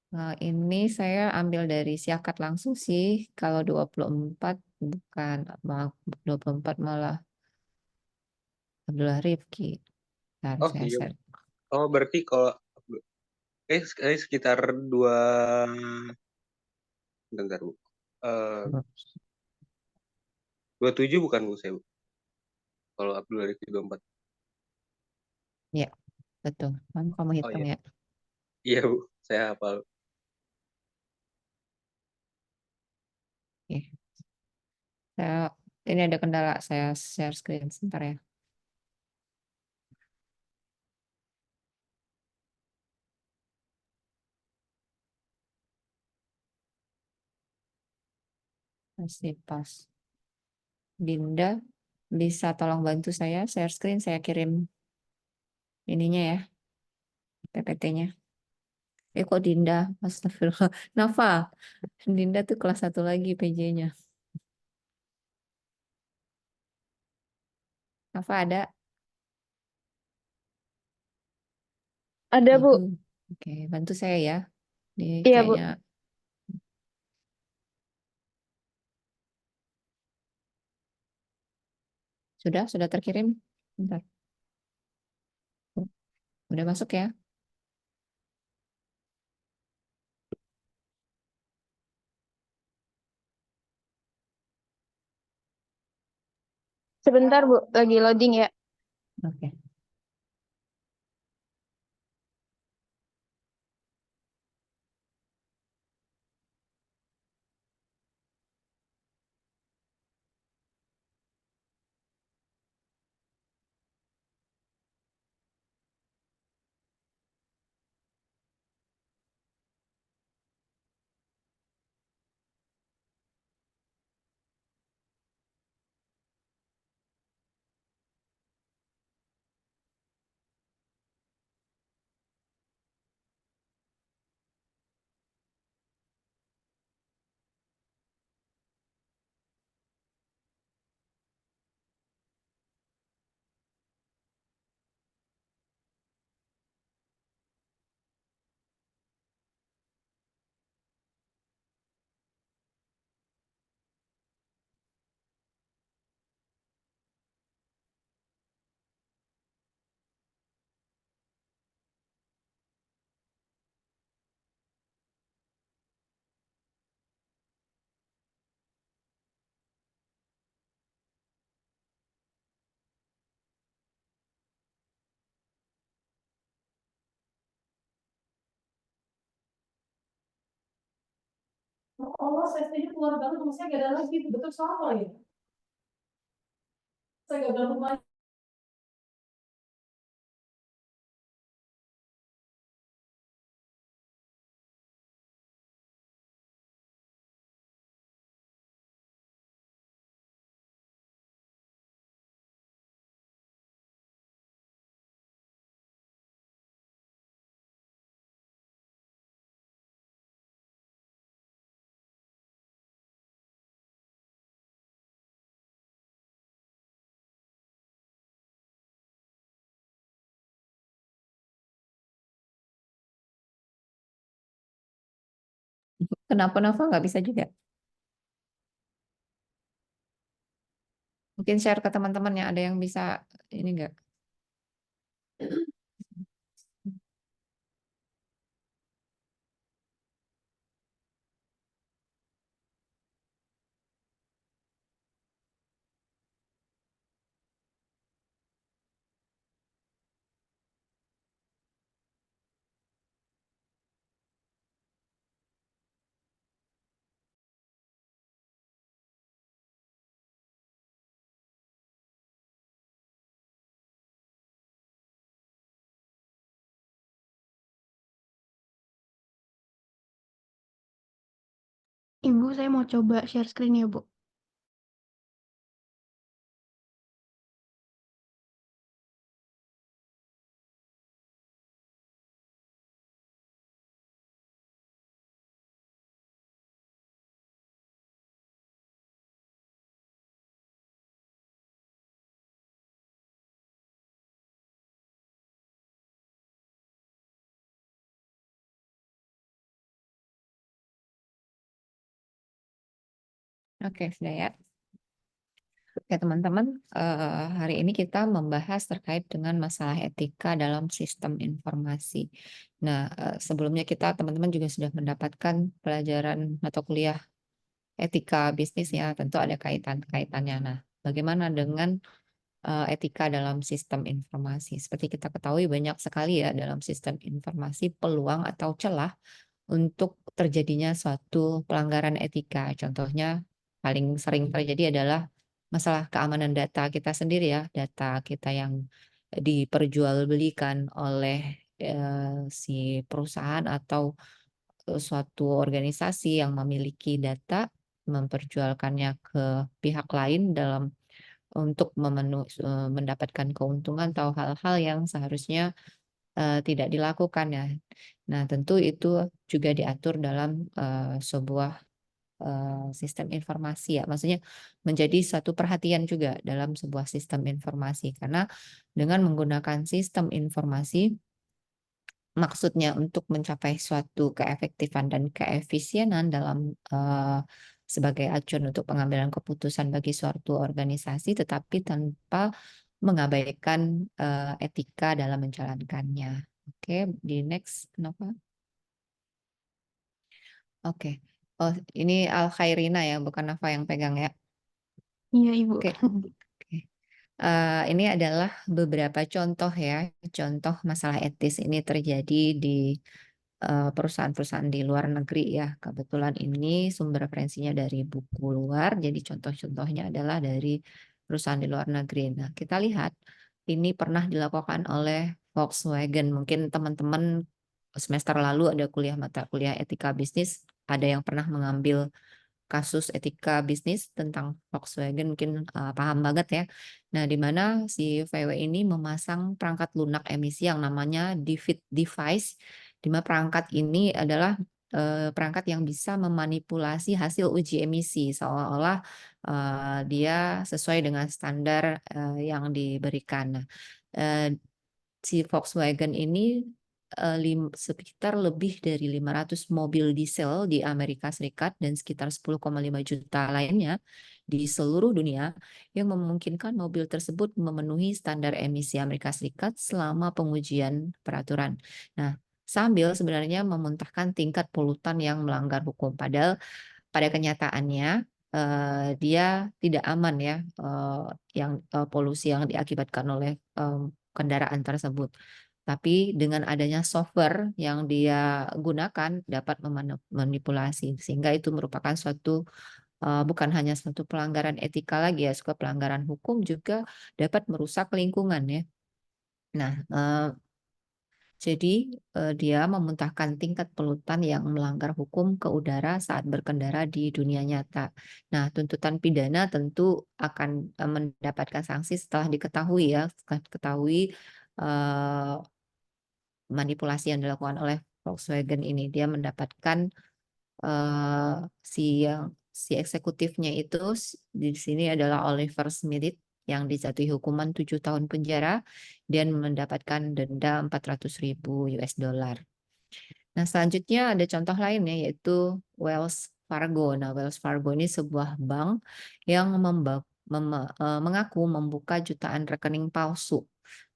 Nah, ini saya ambil dari Siakat langsung sih. Kalau 24 bukan, maaf, 24 malah Abdullah Rifki. Ntar Oh saya iya. share. Oh berarti kalau sekitar bentar Bu. Eh 27 bukan Bu saya Bu. Kalau Abdul Arif 24. Ya, betul. Kamu Oh hitung iya. ya. Iya Bu, saya hafal. Oke. Saya, ini ada kendala, saya share screen sebentar ya. Masih pas. Dinda, bisa tolong bantu saya share screen, saya kirim ininya ya, PPT-nya. Kok Dinda? Astagfirullah. Nafa, Dinda tuh kelas 1 lagi PJ-nya. Nafa ada? Ada, Bu. Ibu. Oke, bantu saya ya. Ini Iya, Bu. kayaknya sudah terkirim. Bentar. Udah masuk ya? Sebentar, Bu. Lagi loading ya. Oke. Allah, saya setuju keluar banget, maksudnya gak ada lagi, betul sama ya. Saya gak ada rumah. Kenapa Nafa nggak bisa juga? Mungkin share ke teman-temannya, ada yang bisa ini nggak? Ibu, saya mau coba share screen ya, Bu. Oke, sudah ya. Oke, teman-teman, hari ini kita membahas terkait dengan masalah etika dalam sistem informasi. Nah, sebelumnya teman-teman juga sudah mendapatkan pelajaran mata kuliah etika bisnis ya, tentu ada kaitannya. Nah, bagaimana dengan etika dalam sistem informasi? Seperti kita ketahui banyak sekali ya dalam sistem informasi peluang atau celah untuk terjadinya suatu pelanggaran etika. Contohnya paling sering terjadi adalah masalah keamanan data kita sendiri ya, data kita yang diperjualbelikan oleh si perusahaan atau suatu organisasi yang memiliki data memperjualkannya ke pihak lain dalam untuk mendapatkan keuntungan atau hal-hal yang seharusnya tidak dilakukan ya. Nah, tentu itu juga diatur dalam sebuah sistem informasi ya. Maksudnya menjadi satu perhatian juga dalam sebuah sistem informasi karena dengan menggunakan sistem informasi maksudnya untuk mencapai suatu keefektifan dan keefisienan dalam sebagai acuan untuk pengambilan keputusan bagi suatu organisasi, tetapi tanpa mengabaikan etika dalam menjalankannya. Oke, di next, kenapa? Oke, oh ini Al Khairina ya, bukan Nafa yang pegang ya. Iya, Ibu. Oke. Oke. Ini adalah beberapa contoh ya, contoh masalah etis ini terjadi di perusahaan-perusahaan di luar negeri ya. Kebetulan ini sumber referensinya dari buku luar, jadi contoh-contohnya adalah dari perusahaan di luar negeri. Nah, kita lihat ini pernah dilakukan oleh Volkswagen. Mungkin teman-teman semester lalu ada mata kuliah etika bisnis, ada yang pernah mengambil kasus etika bisnis tentang Volkswagen mungkin paham banget ya. Nah, di mana si VW ini memasang perangkat lunak emisi yang namanya DFID device, di mana perangkat ini adalah perangkat yang bisa memanipulasi hasil uji emisi seolah-olah dia sesuai dengan standar yang diberikan. Nah, eh, si Volkswagen ini sekitar lebih dari 500 mobil diesel di Amerika Serikat dan sekitar 10,5 juta lainnya di seluruh dunia yang memungkinkan mobil tersebut memenuhi standar emisi Amerika Serikat selama pengujian peraturan. Nah, sambil sebenarnya memuntahkan tingkat polutan yang melanggar hukum. Padahal pada kenyataannya dia tidak aman ya polusi yang diakibatkan oleh kendaraan tersebut. Tapi dengan adanya software yang dia gunakan dapat memanipulasi sehingga itu merupakan suatu bukan hanya suatu pelanggaran etika lagi ya, suka pelanggaran hukum juga dapat merusak lingkungan ya. Nah, jadi dia memuntahkan tingkat polutan yang melanggar hukum ke udara saat berkendara di dunia nyata. Nah, tuntutan pidana tentu akan mendapatkan sanksi setelah diketahui ya, setelah diketahui manipulasi yang dilakukan oleh Volkswagen ini. Dia mendapatkan eh, si eksekutifnya itu di sini adalah Oliver Smith yang dijatuhi hukuman 7 tahun penjara dan mendapatkan denda 400.000 US dollar. Nah, selanjutnya ada contoh lainnya yaitu Wells Fargo. Nah, Wells Fargo ini sebuah bank yang mengaku membuka jutaan rekening palsu,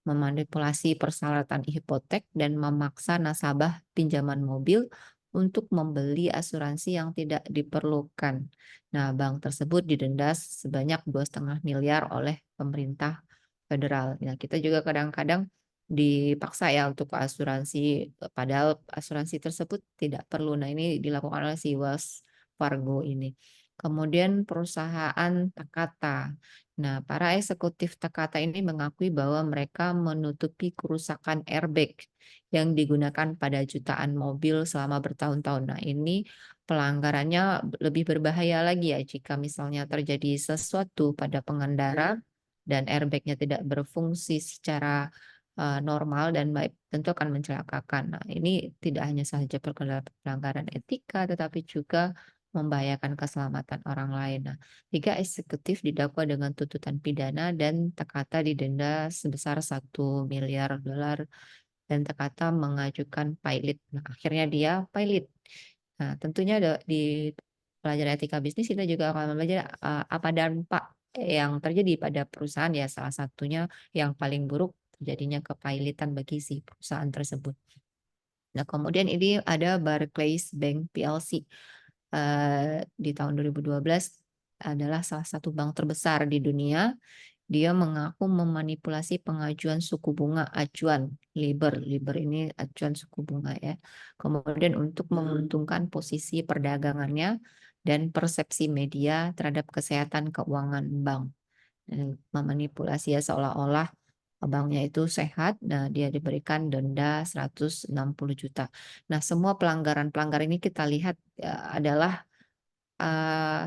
memanipulasi persyaratan hipotek dan memaksa nasabah pinjaman mobil untuk membeli asuransi yang tidak diperlukan. Nah, bank tersebut didenda sebanyak 2,5 miliar oleh pemerintah federal. Nah, kita juga kadang-kadang dipaksa ya untuk asuransi, padahal asuransi tersebut tidak perlu. Nah, ini dilakukan oleh si Wells Fargo ini. Kemudian perusahaan Takata. Nah, para eksekutif Takata ini mengakui bahwa mereka menutupi kerusakan airbag yang digunakan pada jutaan mobil selama bertahun-tahun. Nah, ini pelanggarannya lebih berbahaya lagi ya jika misalnya terjadi sesuatu pada pengendara dan airbagnya tidak berfungsi secara normal dan baik, tentu akan mencelakakan. Nah, ini tidak hanya saja pelanggaran etika, tetapi juga membahayakan keselamatan orang lain. Nah, 3 eksekutif didakwa dengan tuntutan pidana dan terkata didenda sebesar $1 miliar dan terkata mengajukan pilot. Nah, akhirnya dia pilot. Nah, tentunya di pelajaran etika bisnis kita juga akan belajar apa dampak yang terjadi pada perusahaan ya, salah satunya yang paling buruk terjadinya kepailitan bagi si perusahaan tersebut. Nah, kemudian ini ada Barclays Bank PLC. Di tahun 2012 adalah salah satu bank terbesar di dunia. Dia mengaku memanipulasi pengajuan suku bunga acuan LIBOR. LIBOR ini acuan suku bunga ya. Kemudian untuk menguntungkan posisi perdagangannya dan persepsi media terhadap kesehatan keuangan bank. Dan memanipulasi ya seolah-olah banknya itu sehat. Nah, dia diberikan denda 160 juta. Nah, semua pelanggaran-pelanggaran ini kita lihat adalah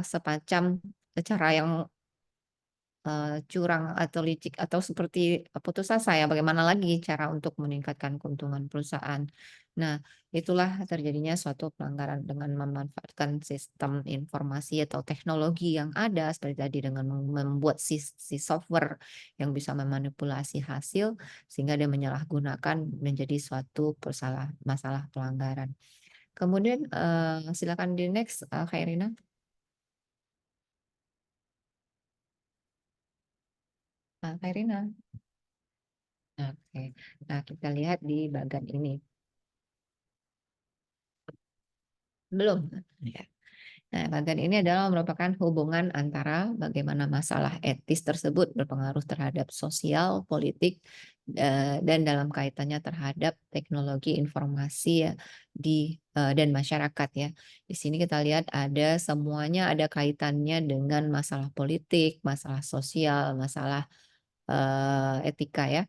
semacam cara yang curang atau licik atau seperti putus asa ya, bagaimana lagi cara untuk meningkatkan keuntungan perusahaan. Nah, itulah terjadinya suatu pelanggaran dengan memanfaatkan sistem informasi atau teknologi yang ada seperti tadi dengan membuat si software yang bisa memanipulasi hasil sehingga dia menyalahgunakan menjadi suatu masalah pelanggaran. Kemudian silakan di next Kak Irina. Kak Irina. Oke. Nah, kita lihat di bagian ini. Belum. Ya. Nah, bagian ini adalah merupakan hubungan antara bagaimana masalah etis tersebut berpengaruh terhadap sosial, politik, dan dalam kaitannya terhadap teknologi informasi ya, dan masyarakat ya. Di sini kita lihat ada semuanya ada kaitannya dengan masalah politik, masalah sosial, masalah etika ya.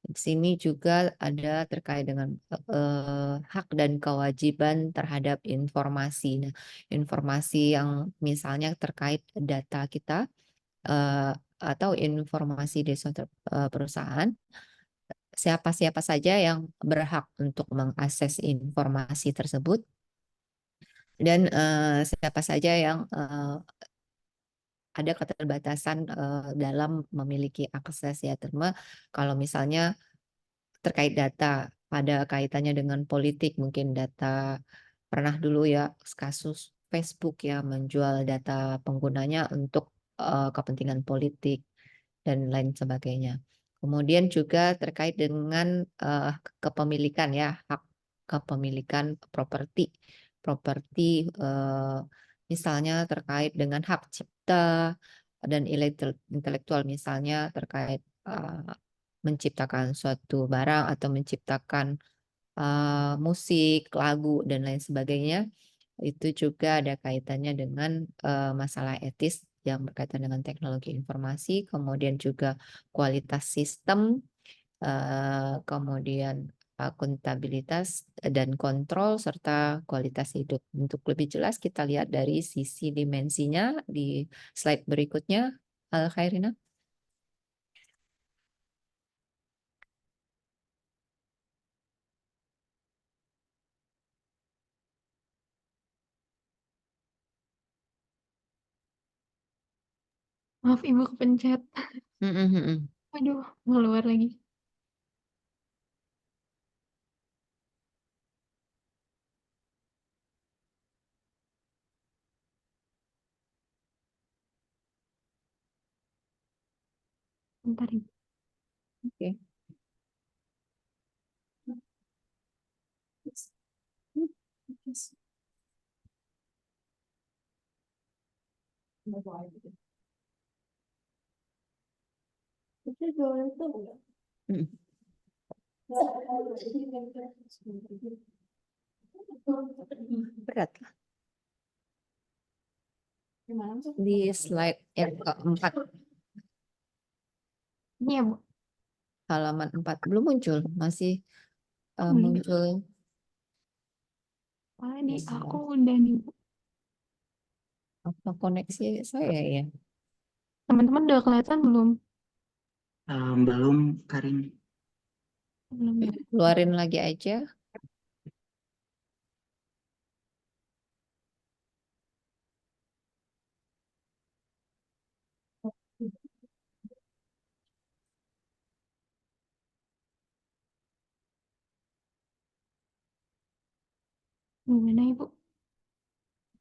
Di sini juga ada terkait dengan hak dan kewajiban terhadap informasi. Nah, informasi yang misalnya terkait data kita atau informasi di suatu perusahaan, siapa-siapa saja yang berhak untuk mengakses informasi tersebut dan siapa saja yang ada keterbatasan dalam memiliki akses ya, terutama kalau misalnya terkait data pada kaitannya dengan politik, mungkin data pernah dulu ya kasus Facebook ya menjual data penggunanya untuk kepentingan politik dan lain sebagainya. Kemudian juga terkait dengan kepemilikan ya, hak kepemilikan properti. Properti misalnya terkait dengan hak cipta dan intelektual misalnya terkait menciptakan suatu barang atau menciptakan musik, lagu dan lain sebagainya. Itu juga ada kaitannya dengan masalah etis yang berkaitan dengan teknologi informasi, kemudian juga kualitas sistem, kemudian akuntabilitas dan kontrol serta kualitas hidup. Untuk lebih jelas kita lihat dari sisi dimensinya di slide berikutnya, Khairina. Maaf Ibu kepencet. Mm-mm. Aduh, ngeluar lagi. Bentar Ibu. Oke. Mm. Berat lah. Di slide yang keempat, Ini ya Bu. halaman 4 belum muncul, masih muncul. Di Bentar, aku udah nih, Bu. apa koneksi saya ya? Teman-teman udah kelihatan belum? Belum, Karin. Belum ya? Keluarin lagi aja. Gimana Ibu?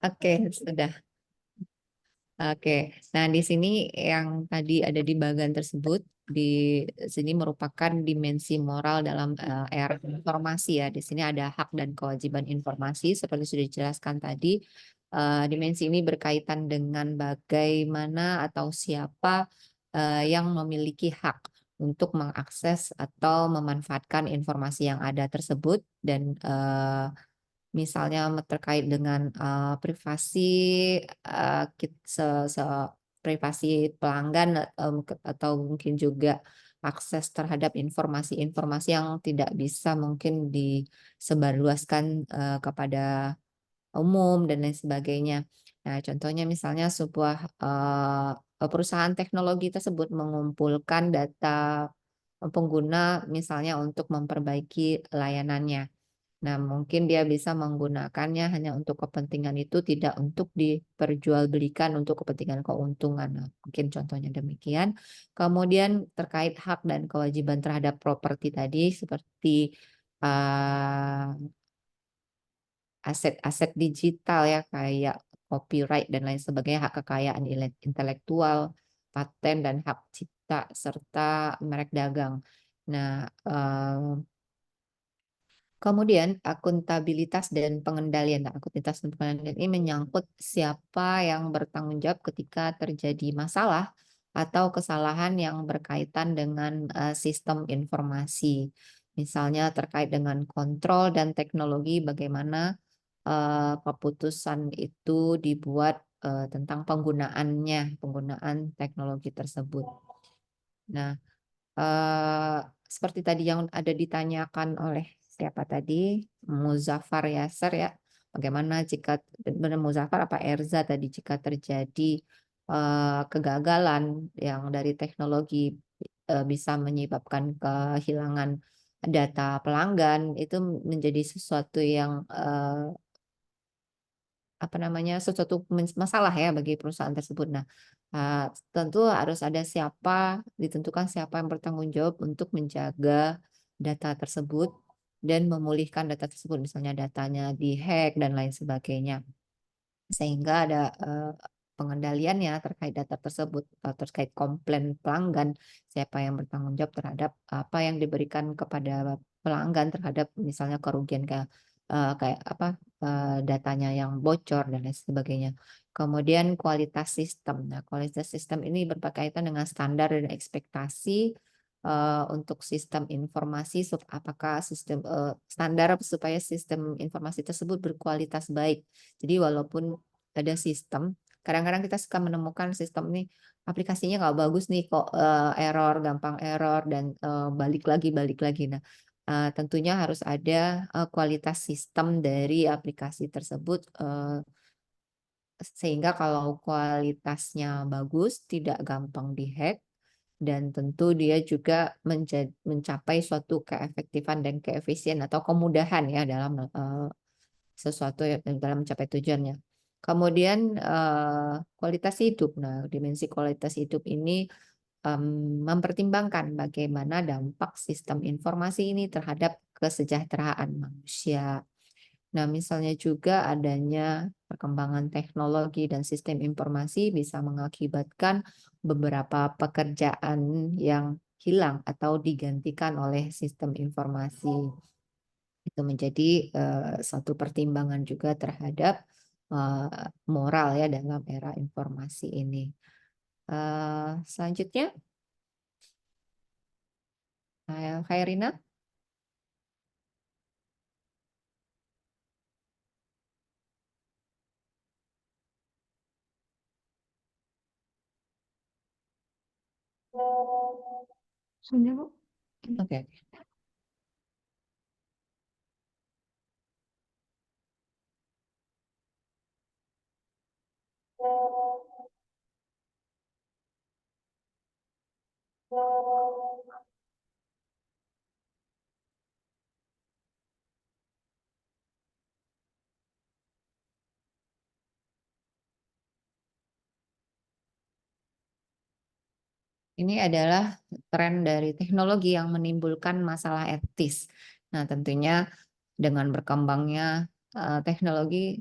Oke, sudah. Oke, nah di sini yang tadi ada di bagian tersebut, di sini merupakan dimensi moral dalam era informasi ya. Di sini ada hak dan kewajiban informasi seperti sudah dijelaskan tadi. Dimensi ini berkaitan dengan bagaimana atau siapa yang memiliki hak untuk mengakses atau memanfaatkan informasi yang ada tersebut dan misalnya terkait dengan privasi privasi pelanggan atau mungkin juga akses terhadap informasi-informasi yang tidak bisa mungkin disebarluaskan kepada umum dan lain sebagainya. Nah, contohnya misalnya sebuah perusahaan teknologi tersebut mengumpulkan data pengguna misalnya untuk memperbaiki layanannya. Nah, mungkin dia bisa menggunakannya hanya untuk kepentingan itu, tidak untuk diperjualbelikan untuk kepentingan keuntungan. Nah, mungkin contohnya demikian. Kemudian terkait hak dan kewajiban terhadap properti tadi, seperti uh, aset-aset digital ya, kayak copyright dan lain sebagainya, hak kekayaan intelektual, paten dan hak cipta, serta merek dagang. Nah, kemudian akuntabilitas dan pengendalian. Nah, akuntabilitas dan pengendalian ini menyangkut siapa yang bertanggung jawab ketika terjadi masalah atau kesalahan yang berkaitan dengan sistem informasi. Misalnya terkait dengan kontrol dan teknologi, bagaimana keputusan itu dibuat tentang penggunaan teknologi tersebut. Nah, eh, seperti tadi yang ada ditanyakan oleh siapa tadi, Muzaffar Yasser ya, bagaimana jika benar Muzaffar apa Erza tadi jika terjadi kegagalan yang dari teknologi bisa menyebabkan kehilangan data pelanggan, itu menjadi sesuatu yang apa namanya sesuatu masalah ya bagi perusahaan tersebut. Nah, tentu harus ada ditentukan siapa yang bertanggung jawab untuk menjaga data tersebut dan memulihkan data tersebut, misalnya datanya dihack dan lain sebagainya, sehingga ada pengendaliannya terkait data tersebut, terkait komplain pelanggan, siapa yang bertanggung jawab terhadap apa yang diberikan kepada pelanggan terhadap misalnya kerugian kayak apa datanya yang bocor dan lain sebagainya. Kemudian kualitas sistem. Nah, kualitas sistem ini berkaitan dengan standar dan ekspektasi untuk sistem informasi, apakah sistem standar supaya sistem informasi tersebut berkualitas baik. Jadi walaupun ada sistem, kadang-kadang kita suka menemukan sistem ini aplikasinya nggak bagus nih, kok error, gampang error dan balik lagi. Nah, tentunya harus ada kualitas sistem dari aplikasi tersebut sehingga kalau kualitasnya bagus, tidak gampang dihack dan tentu dia juga mencapai suatu keefektifan dan keefisien atau kemudahan ya dalam sesuatu dalam mencapai tujuannya. Kemudian kualitas hidup. Nah, dimensi kualitas hidup ini mempertimbangkan bagaimana dampak sistem informasi ini terhadap kesejahteraan manusia. Nah, misalnya juga adanya perkembangan teknologi dan sistem informasi bisa mengakibatkan beberapa pekerjaan yang hilang atau digantikan oleh sistem informasi. Itu menjadi satu pertimbangan juga terhadap moral ya dalam era informasi ini. Selanjutnya, Khairina. Sudah Bu. Oke. Ini adalah tren dari teknologi yang menimbulkan masalah etis. Nah, tentunya dengan berkembangnya teknologi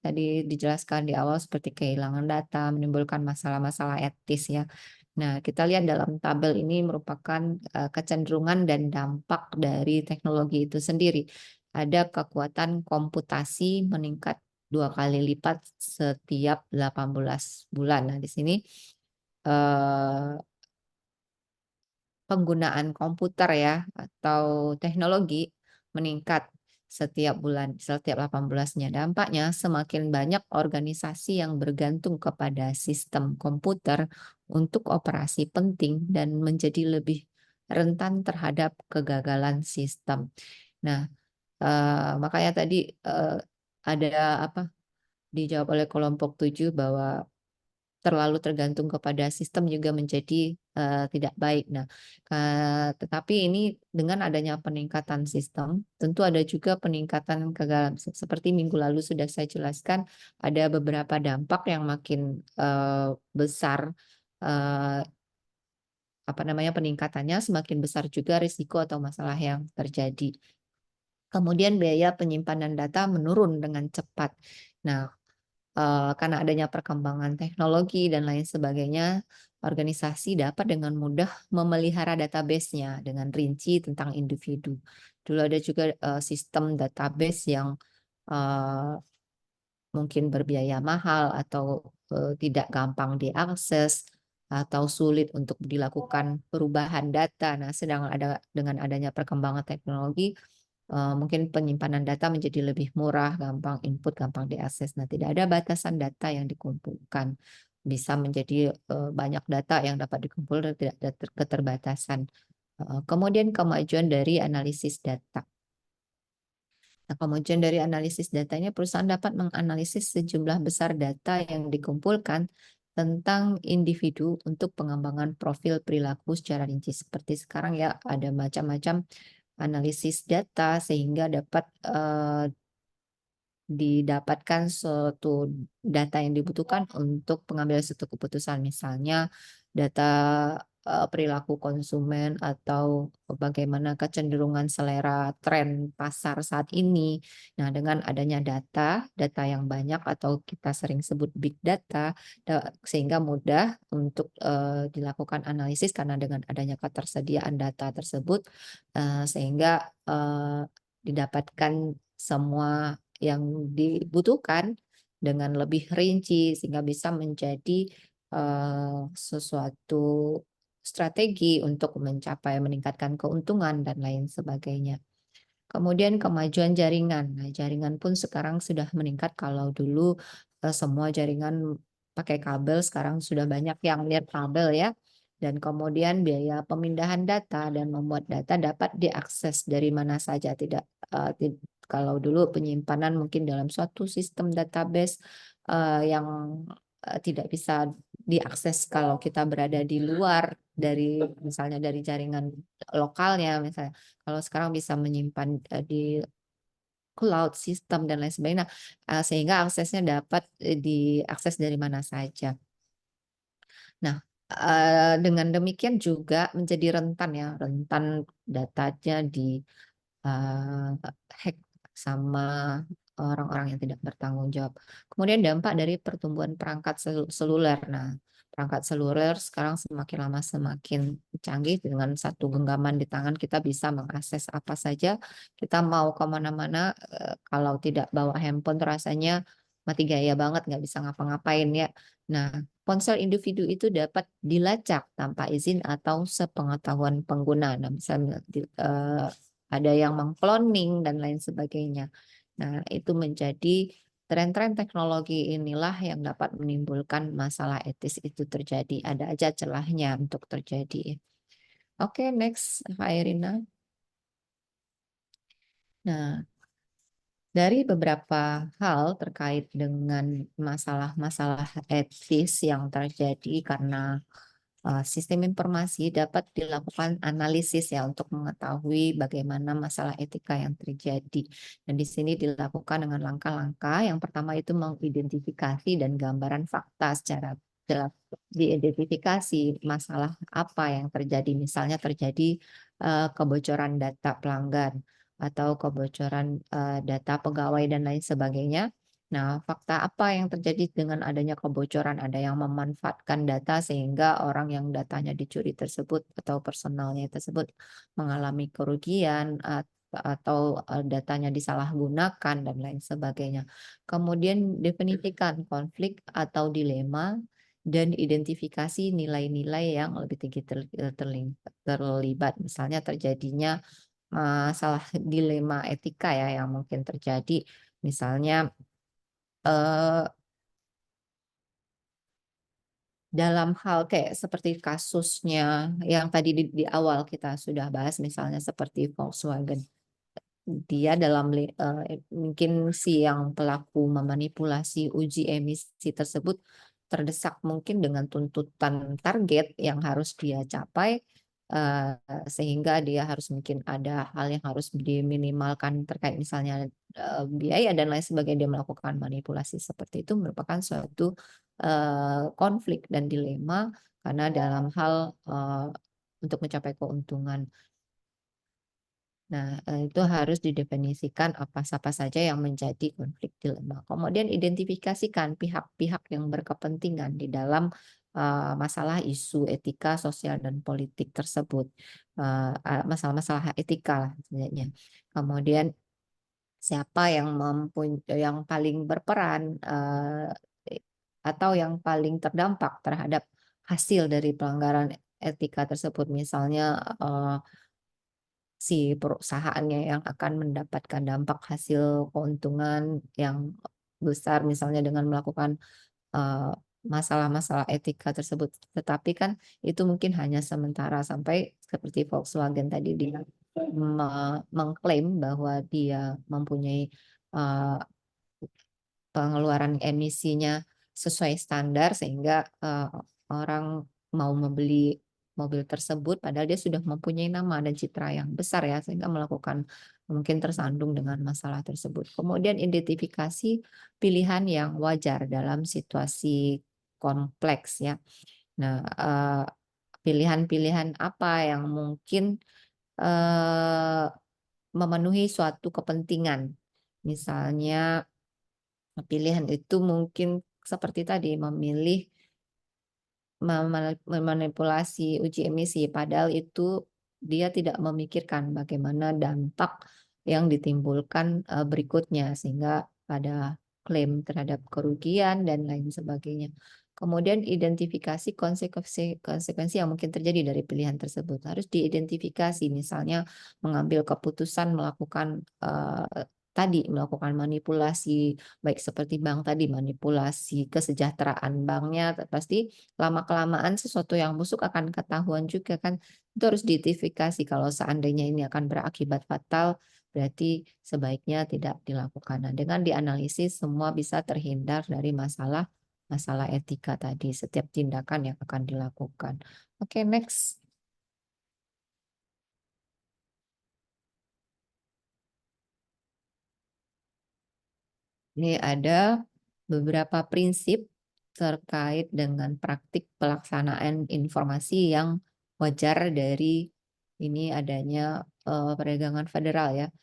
tadi dijelaskan di awal seperti kehilangan data, menimbulkan masalah-masalah etis ya. Nah, kita lihat dalam tabel ini merupakan kecenderungan dan dampak dari teknologi itu sendiri. Ada kekuatan komputasi meningkat 2 kali lipat setiap 18 bulan. Nah, di sini eh, penggunaan komputer ya atau teknologi meningkat setiap bulan, setiap 18-nya. Dampaknya semakin banyak organisasi yang bergantung kepada sistem komputer untuk operasi penting dan menjadi lebih rentan terhadap kegagalan sistem. Nah, makanya tadi ada apa dijawab oleh kelompok 7 bahwa terlalu tergantung kepada sistem juga menjadi tidak baik. Nah, tetapi ini dengan adanya peningkatan sistem, tentu ada juga peningkatan kegagalan. Seperti minggu lalu sudah saya jelaskan, ada beberapa dampak yang makin besar. eh, apa namanya peningkatannya semakin besar juga risiko atau masalah yang terjadi. Kemudian biaya penyimpanan data menurun dengan cepat. Nah, karena adanya perkembangan teknologi dan lain sebagainya, organisasi dapat dengan mudah memelihara database-nya dengan rinci tentang individu. Dulu ada juga sistem database yang eh, mungkin berbiaya mahal atau tidak gampang diakses atau sulit untuk dilakukan perubahan data. Nah, sedang ada dengan adanya perkembangan teknologi, mungkin penyimpanan data menjadi lebih murah, gampang input, gampang diakses. Nah, tidak ada batasan data yang dikumpulkan. Bisa menjadi banyak data yang dapat dikumpulkan, tidak ada keterbatasan. Kemudian kemajuan dari analisis data. Nah, kemajuan dari analisis datanya, perusahaan dapat menganalisis sejumlah besar data yang dikumpulkan tentang individu untuk pengembangan profil perilaku secara rinci. Seperti sekarang ya, ada macam-macam analisis data sehingga dapat didapatkan suatu data yang dibutuhkan untuk pengambilan suatu keputusan, misalnya data perilaku konsumen atau bagaimana kecenderungan selera tren pasar saat ini. Nah, dengan adanya data yang banyak atau kita sering sebut big data, sehingga mudah untuk dilakukan analisis karena dengan adanya ketersediaan data tersebut, sehingga didapatkan semua yang dibutuhkan dengan lebih rinci sehingga bisa menjadi sesuatu strategi untuk meningkatkan keuntungan dan lain sebagainya. Kemudian kemajuan jaringan. Nah, jaringan pun sekarang sudah meningkat. Kalau dulu semua jaringan pakai kabel, sekarang sudah banyak yang lihat kabel ya. Dan kemudian biaya pemindahan data dan membuat data dapat diakses dari mana saja. Kalau dulu penyimpanan mungkin dalam suatu sistem database yang tidak bisa diakses kalau kita berada di luar dari misalnya dari jaringan lokalnya misalnya. Kalau sekarang bisa menyimpan di cloud system dan lain sebagainya, sehingga aksesnya dapat diakses dari mana saja. Nah, dengan demikian juga menjadi rentan ya, rentan datanya di hack sama orang-orang yang tidak bertanggung jawab. Kemudian dampak dari pertumbuhan perangkat seluler. Nah, perangkat seluler sekarang semakin lama semakin canggih, dengan satu genggaman di tangan kita bisa mengakses apa saja. Kita mau kemana-mana, kalau tidak bawa handphone rasanya mati gaya banget, nggak bisa ngapa-ngapain ya. Nah, ponsel individu itu dapat dilacak tanpa izin atau sepengetahuan pengguna. Nah, misalnya ada yang mengkloning dan lain sebagainya. Nah, itu menjadi tren-tren teknologi inilah yang dapat menimbulkan masalah etis itu terjadi. Ada aja celahnya untuk terjadi. Oke, next, Kak Irina. Nah, dari beberapa hal terkait dengan masalah-masalah etis yang terjadi karena sistem informasi, dapat dilakukan analisis ya untuk mengetahui bagaimana masalah etika yang terjadi. Dan di sini dilakukan dengan langkah-langkah. Yang pertama itu mengidentifikasi dan gambaran fakta secara diidentifikasi masalah apa yang terjadi. Misalnya terjadi kebocoran data pelanggan atau kebocoran data pegawai dan lain sebagainya. Nah, fakta apa yang terjadi dengan adanya kebocoran? Ada yang memanfaatkan data sehingga orang yang datanya dicuri tersebut atau personalnya tersebut mengalami kerugian atau datanya disalahgunakan dan lain sebagainya. Kemudian definisikan konflik atau dilema dan identifikasi nilai-nilai yang lebih tinggi terlibat. Misalnya terjadinya masalah dilema etika ya yang mungkin terjadi. Misalnya dalam hal kayak seperti kasusnya yang tadi di awal kita sudah bahas, misalnya seperti Volkswagen. Dia mungkin si yang pelaku memanipulasi uji emisi tersebut terdesak mungkin dengan tuntutan target yang harus dia capai, sehingga dia harus mungkin ada hal yang harus diminimalkan terkait misalnya biaya dan lain sebagainya. Dia melakukan manipulasi seperti itu merupakan suatu konflik dan dilema karena dalam hal untuk mencapai keuntungan. Nah, itu harus didefinisikan apa saja yang menjadi konflik dilema. Kemudian identifikasikan pihak-pihak yang berkepentingan di dalam masalah isu etika, sosial, dan politik tersebut. Masalah-masalah etika lah sebenarnya. Kemudian siapa yang paling berperan atau yang paling terdampak terhadap hasil dari pelanggaran etika tersebut. Misalnya si perusahaannya yang akan mendapatkan dampak hasil keuntungan yang besar misalnya dengan melakukan masalah-masalah etika tersebut. Tetapi kan itu mungkin hanya sementara sampai seperti Volkswagen tadi dia mengklaim bahwa dia mempunyai pengeluaran emisinya sesuai standar sehingga orang mau membeli mobil tersebut padahal dia sudah mempunyai nama dan citra yang besar ya sehingga melakukan mungkin tersandung dengan masalah tersebut. Kemudian identifikasi pilihan yang wajar dalam situasi kompleks ya. Nah, pilihan-pilihan apa yang mungkin memenuhi suatu kepentingan. Misalnya pilihan itu mungkin seperti tadi memilih memanipulasi uji emisi, padahal itu dia tidak memikirkan bagaimana dampak yang ditimbulkan berikutnya, sehingga pada klaim terhadap kerugian dan lain sebagainya. Kemudian identifikasi konsekuensi yang mungkin terjadi dari pilihan tersebut. Harus diidentifikasi, misalnya mengambil keputusan melakukan melakukan manipulasi, baik seperti bank tadi, manipulasi kesejahteraan banknya, pasti lama-kelamaan sesuatu yang busuk akan ketahuan juga kan. Itu harus diidentifikasi kalau seandainya ini akan berakibat fatal, berarti sebaiknya tidak dilakukan. Nah, dengan dianalisis semua bisa terhindar dari masalah etika tadi, setiap tindakan yang akan dilakukan. Oke, next. Ini ada beberapa prinsip terkait dengan praktik pelaksanaan informasi yang wajar dari ini adanya perdagangan federal ya.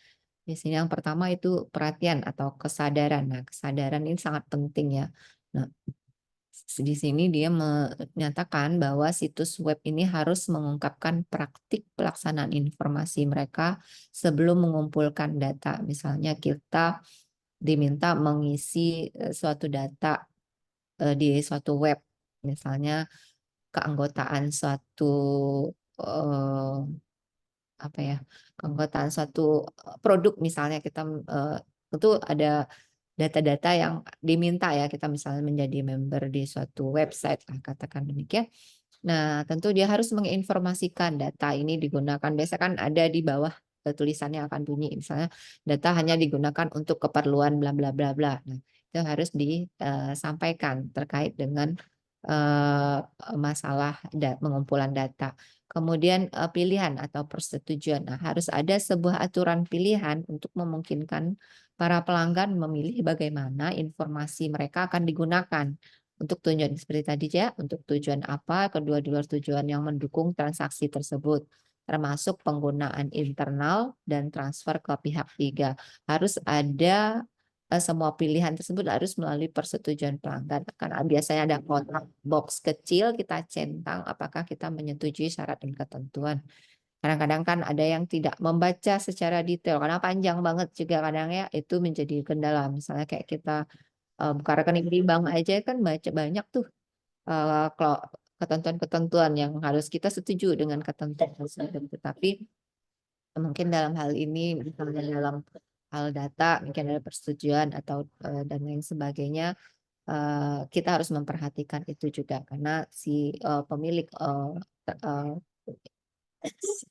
Di sini yang pertama itu perhatian atau kesadaran. Nah, kesadaran ini sangat penting ya. Nah, di sini dia menyatakan bahwa situs web ini harus mengungkapkan praktik pelaksanaan informasi mereka sebelum mengumpulkan data. Misalnya kita diminta mengisi suatu data di suatu web, misalnya keanggotaan suatu keanggotaan suatu produk, misalnya kita itu ada data-data yang diminta ya, kita misalnya menjadi member di suatu website lah, katakan demikian. Nah, tentu dia harus menginformasikan data ini digunakan. Biasa kan ada di bawah tulisannya akan bunyi, misalnya data hanya digunakan untuk keperluan bla bla bla bla. Nah, itu harus disampaikan terkait dengan masalah pengumpulan data. Kemudian pilihan atau persetujuan. Nah, harus ada sebuah aturan pilihan untuk memungkinkan para pelanggan memilih bagaimana informasi mereka akan digunakan. Untuk tujuan seperti tadi ya, untuk tujuan apa, kedua di luar tujuan yang mendukung transaksi tersebut, termasuk penggunaan internal dan transfer ke pihak ketiga. Harus ada semua pilihan tersebut harus melalui persetujuan pelanggan. Karena biasanya ada kotak box kecil, kita centang apakah kita menyetujui syarat dan ketentuan. Kadang-kadang kan ada yang tidak membaca secara detail, karena panjang banget juga kadang ya, itu menjadi kendala. Misalnya kayak kita buka rekening di bank aja kan baca banyak tuh ketentuan-ketentuan yang harus kita setuju dengan ketentuan tersebut. Tetapi mungkin dalam hal ini, misalnya dalam hal data, mungkin ada persetujuan atau dan lain sebagainya, kita harus memperhatikan itu juga karena si pemilik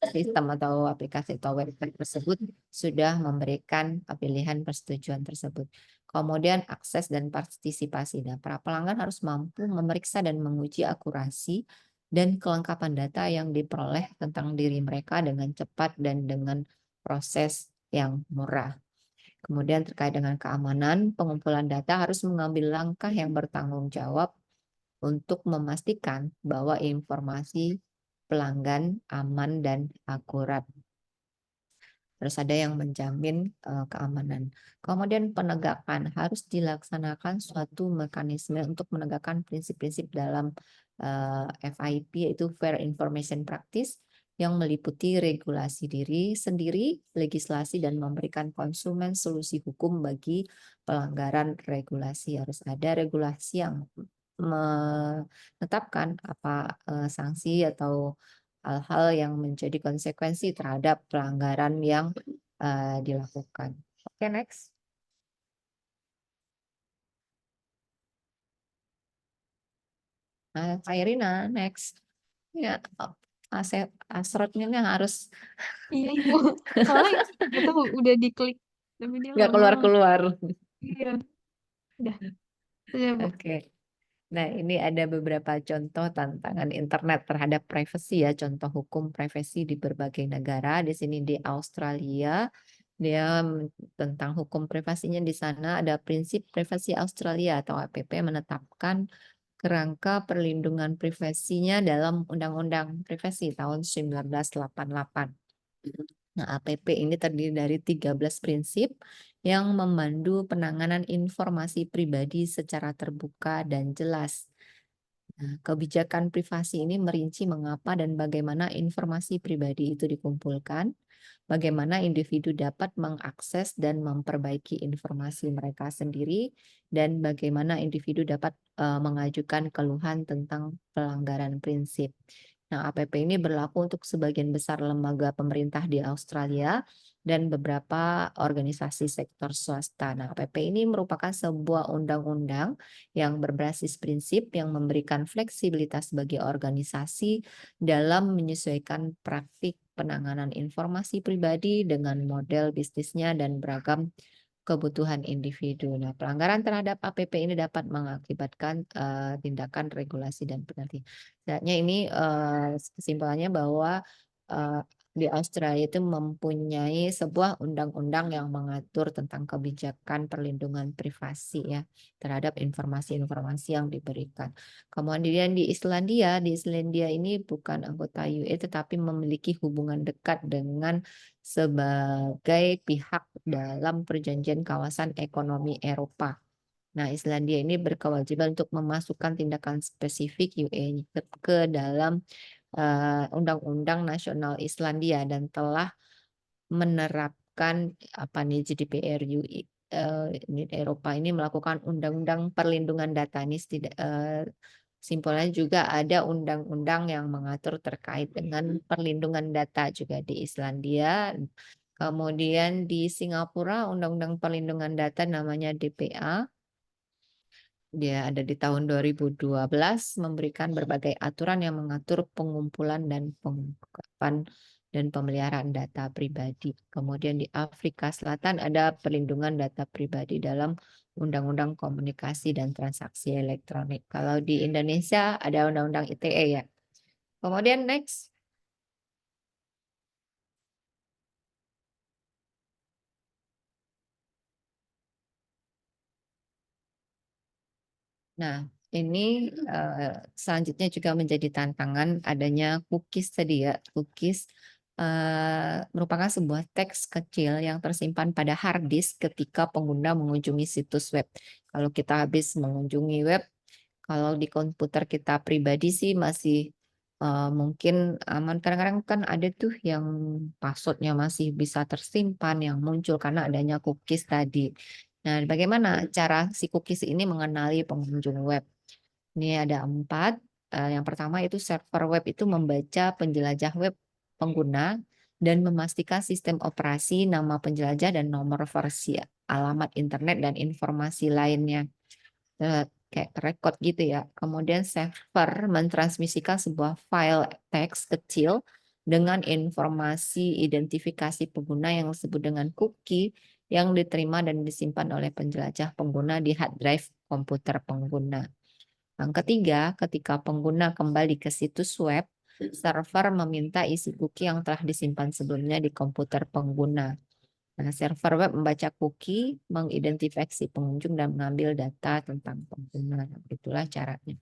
sistem atau aplikasi atau website tersebut sudah memberikan pilihan persetujuan tersebut. Kemudian akses dan partisipasi. Nah, para pelanggan harus mampu memeriksa dan menguji akurasi dan kelengkapan data yang diperoleh tentang diri mereka dengan cepat dan dengan proses yang murah. Kemudian terkait dengan keamanan, pengumpulan data harus mengambil langkah yang bertanggung jawab untuk memastikan bahwa informasi pelanggan aman dan akurat. Terus ada yang menjamin keamanan. Kemudian penegakan harus dilaksanakan suatu mekanisme untuk menegakkan prinsip-prinsip dalam FIP, yaitu Fair Information Practice, yang meliputi regulasi diri sendiri, legislasi, dan memberikan konsumen solusi hukum bagi pelanggaran regulasi. Harus ada regulasi yang menetapkan apa sanksi atau hal-hal yang menjadi konsekuensi terhadap pelanggaran yang dilakukan. Oke, next. Nah, Kak Irina, next. Ya, Asrot ini harus Iya Ibu. Soalnya itu udah diklik tapi dia nggak nggak mau. keluar-keluar. Iya. Udah. Sudah Bu. Oke. Nah, ini ada beberapa contoh tantangan internet terhadap privasi ya, contoh hukum privasi di berbagai negara. Di sini di Australia, dia tentang hukum privasinya di sana ada prinsip privasi Australia atau APP menetapkan kerangka perlindungan privasinya dalam Undang-Undang Privasi tahun 1988. Nah, APP ini terdiri dari 13 prinsip yang memandu penanganan informasi pribadi secara terbuka dan jelas. Nah, kebijakan privasi ini merinci mengapa dan bagaimana informasi pribadi itu dikumpulkan, bagaimana individu dapat mengakses dan memperbaiki informasi mereka sendiri, dan bagaimana individu dapat mengajukan keluhan tentang pelanggaran prinsip. Nah, APP ini berlaku untuk sebagian besar lembaga pemerintah di Australia dan beberapa organisasi sektor swasta. Nah, APP ini merupakan sebuah undang-undang yang berbasis prinsip yang memberikan fleksibilitas bagi organisasi dalam menyesuaikan praktik penanganan informasi pribadi dengan model bisnisnya dan beragam kebutuhan individu. Nah, pelanggaran terhadap APP ini dapat mengakibatkan tindakan regulasi dan penalti. Sebenarnya ini kesimpulannya bahwa di Australia itu mempunyai sebuah undang-undang yang mengatur tentang kebijakan perlindungan privasi ya terhadap informasi-informasi yang diberikan. Kemudian di Islandia ini bukan anggota UE tetapi memiliki hubungan dekat dengan sebagai pihak dalam perjanjian kawasan ekonomi Eropa. Nah, Islandia ini berkewajiban untuk memasukkan tindakan spesifik UE ke dalam Undang-Undang Nasional Islandia dan telah menerapkan apa nih GDPR UI. Uni Eropa ini melakukan undang-undang perlindungan data ini simpelnya juga ada undang-undang yang mengatur terkait dengan perlindungan data juga di Islandia. Kemudian di Singapura undang-undang perlindungan data namanya DPA. Dia ada di tahun 2012 memberikan berbagai aturan yang mengatur pengumpulan dan pengungkapan dan pemeliharaan data pribadi. Kemudian di Afrika Selatan ada perlindungan data pribadi dalam Undang-Undang Komunikasi dan Transaksi Elektronik. Kalau di Indonesia ada Undang-Undang ITE ya. Kemudian next. Nah, ini selanjutnya juga menjadi tantangan adanya cookies tadi ya. Cookies merupakan sebuah teks kecil yang tersimpan pada hard disk ketika pengguna mengunjungi situs web. Kalau kita habis mengunjungi web, kalau di komputer kita pribadi sih masih mungkin aman. Kadang-kadang kan ada tuh yang passwordnya masih bisa tersimpan yang muncul karena adanya cookies tadi. Nah, bagaimana cara si cookies ini mengenali pengunjung web? Ini ada 4. Yang pertama itu server web itu membaca penjelajah web pengguna dan memastikan sistem operasi, nama penjelajah, dan nomor versi, alamat internet, dan informasi lainnya. Kayak record gitu ya. Kemudian server mentransmisikan sebuah file teks kecil dengan informasi identifikasi pengguna yang disebut dengan cookie yang diterima dan disimpan oleh penjelajah pengguna di hard drive komputer pengguna. Yang ketiga, ketika pengguna kembali ke situs web, server meminta isi cookie yang telah disimpan sebelumnya di komputer pengguna. Nah, server web membaca cookie, mengidentifikasi pengunjung, dan mengambil data tentang pengguna. Nah, itulah caranya.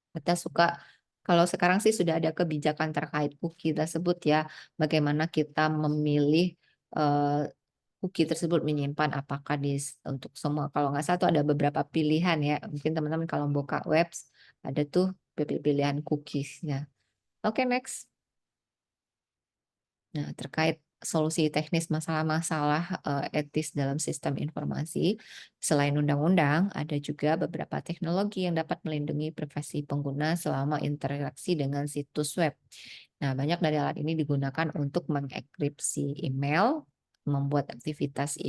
Kita suka, kalau sekarang sih sudah ada kebijakan terkait cookie tersebut ya, bagaimana kita memilih cookie tersebut menyimpan apakah untuk semua. Kalau nggak salah tuh ada beberapa pilihan ya. Mungkin teman-teman kalau buka webs ada tuh pilihan cookiesnya. Oke, next. Nah, terkait solusi teknis masalah-masalah etis dalam sistem informasi, selain undang-undang, ada juga beberapa teknologi yang dapat melindungi privasi pengguna selama interaksi dengan situs web. Nah, banyak dari alat ini digunakan untuk mengenkripsi email, membuat aktivitas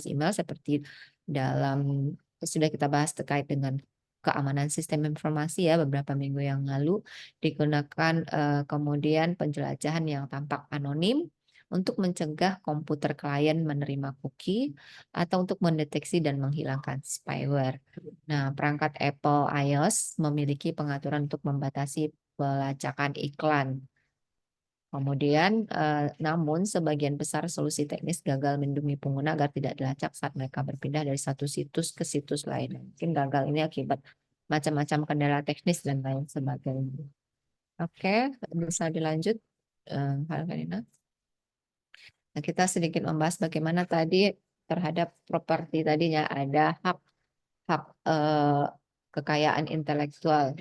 email seperti dalam sudah kita bahas terkait dengan keamanan sistem informasi ya beberapa minggu yang lalu, digunakan kemudian penjelajahan yang tampak anonim untuk mencegah komputer klien menerima cookie atau untuk mendeteksi dan menghilangkan spyware. Nah, perangkat Apple iOS memiliki pengaturan untuk membatasi pelacakan iklan. Kemudian, namun sebagian besar solusi teknis gagal melindungi pengguna agar tidak dilacak saat mereka berpindah dari satu situs ke situs lain. Mungkin gagal ini akibat macam-macam kendala teknis dan lain sebagainya. Oke, bisa dilanjut, Karina. Nah, kita sedikit membahas bagaimana tadi terhadap properti tadinya ada hak kekayaan intelektual.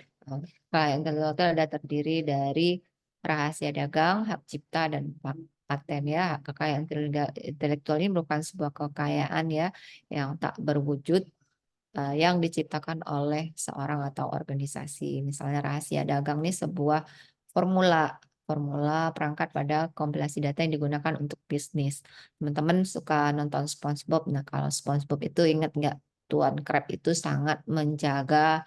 Kekayaan intelektual ada terdiri dari rahasia dagang, hak cipta, dan paten ya. Kekayaan intelektual ini merupakan sebuah kekayaan ya yang tak berwujud yang diciptakan oleh seorang atau organisasi. Misalnya rahasia dagang ini sebuah formula perangkat pada kompilasi data yang digunakan untuk bisnis. Teman-teman suka nonton SpongeBob. Nah, kalau SpongeBob itu ingat nggak Tuan Krab itu sangat menjaga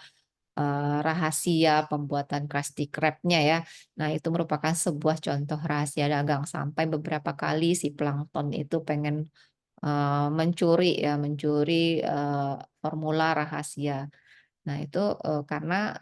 rahasia pembuatan Krusty Krab-nya ya. Nah, itu merupakan sebuah contoh rahasia dagang. Sampai beberapa kali si plankton itu pengen mencuri formula rahasia. Nah, itu karena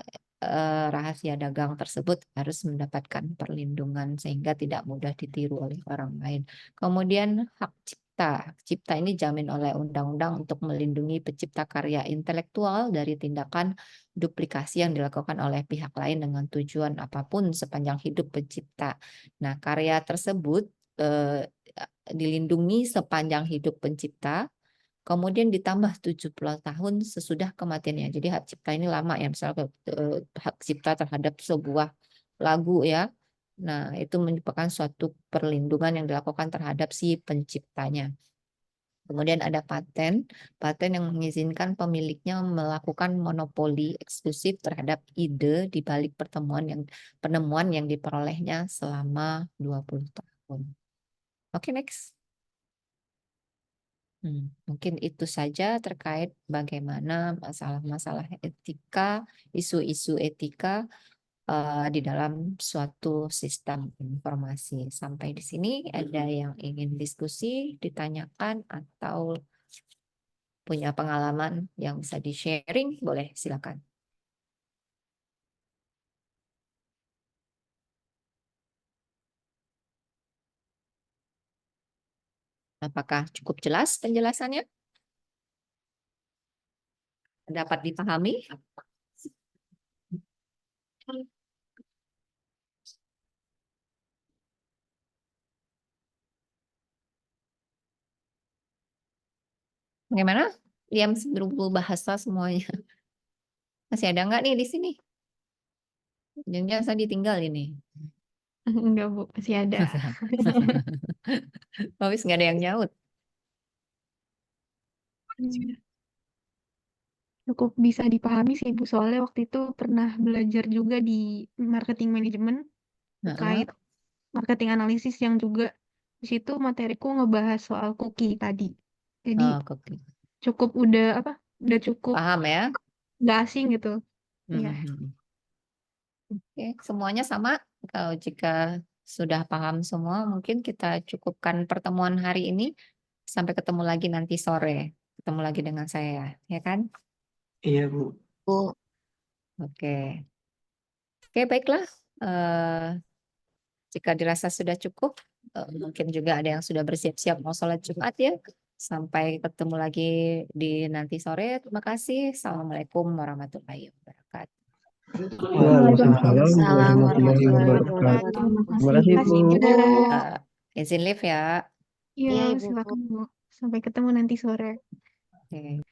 rahasia dagang tersebut harus mendapatkan perlindungan sehingga tidak mudah ditiru oleh orang lain. Kemudian hak cipta. Hak cipta ini dijamin oleh undang-undang untuk melindungi pencipta karya intelektual dari tindakan duplikasi yang dilakukan oleh pihak lain dengan tujuan apapun sepanjang hidup pencipta. Nah, karya tersebut dilindungi sepanjang hidup pencipta, kemudian ditambah 70 tahun sesudah kematiannya. Jadi hak cipta ini lama ya, misalnya hak cipta terhadap sebuah lagu ya. Nah, itu merupakan suatu perlindungan yang dilakukan terhadap si penciptanya. Kemudian ada paten yang mengizinkan pemiliknya melakukan monopoli eksklusif terhadap ide di balik penemuan yang diperolehnya selama 20 tahun. Oke, next. Mungkin itu saja terkait bagaimana masalah-masalah etika, isu-isu etika di dalam suatu sistem informasi. Sampai di sini ada yang ingin diskusi, ditanyakan, atau punya pengalaman yang bisa di-sharing, boleh silakan. Apakah cukup jelas penjelasannya? Dapat dipahami? Bagaimana? Diam berubah bahasa semuanya. Masih ada nggak nih di sini? Jangan-jangan saya ditinggal ini. Enggak, Bu. Masih ada. Habis nggak ada yang nyaut. Hmm, Cukup bisa dipahami sih, Bu. Soalnya waktu itu pernah belajar juga di marketing manajemen Heeh. terkait marketing analisis yang juga di situ materiku ngebahas soal cookie tadi. Jadi Oh, cookie. cukup udah apa? Udah cukup Paham ya? nggak asing gitu. Iya. Mhm. Oke, semuanya sama. Kalau jika sudah paham semua, mungkin kita cukupkan pertemuan hari ini. Sampai ketemu lagi nanti sore. Ketemu lagi dengan saya, ya kan? Iya, Bu. Oke. Oke, baiklah. Jika dirasa sudah cukup, mungkin juga ada yang sudah bersiap-siap mau sholat Jumat ya. Sampai ketemu lagi di nanti sore. Terima kasih. Assalamualaikum warahmatullahi wabarakatuh. Waalaikumsalam warahmatullahi warahmatullahi wabarakatuh. wabarakatuh. Terima kasih, Terima kasih, Bu. Bu. Izin live ya. Iya, Iya, Ibu. silakan, Bu. Sampai ketemu nanti sore. Oke.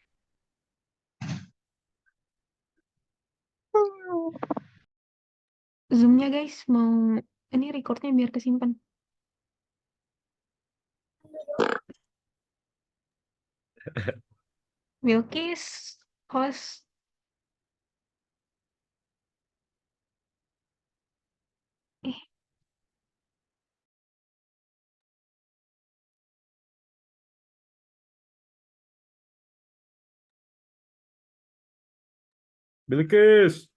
Zoom-nya guys, mau ini recordnya biar kesimpan. Wilkis, host. Eh, Bilkis.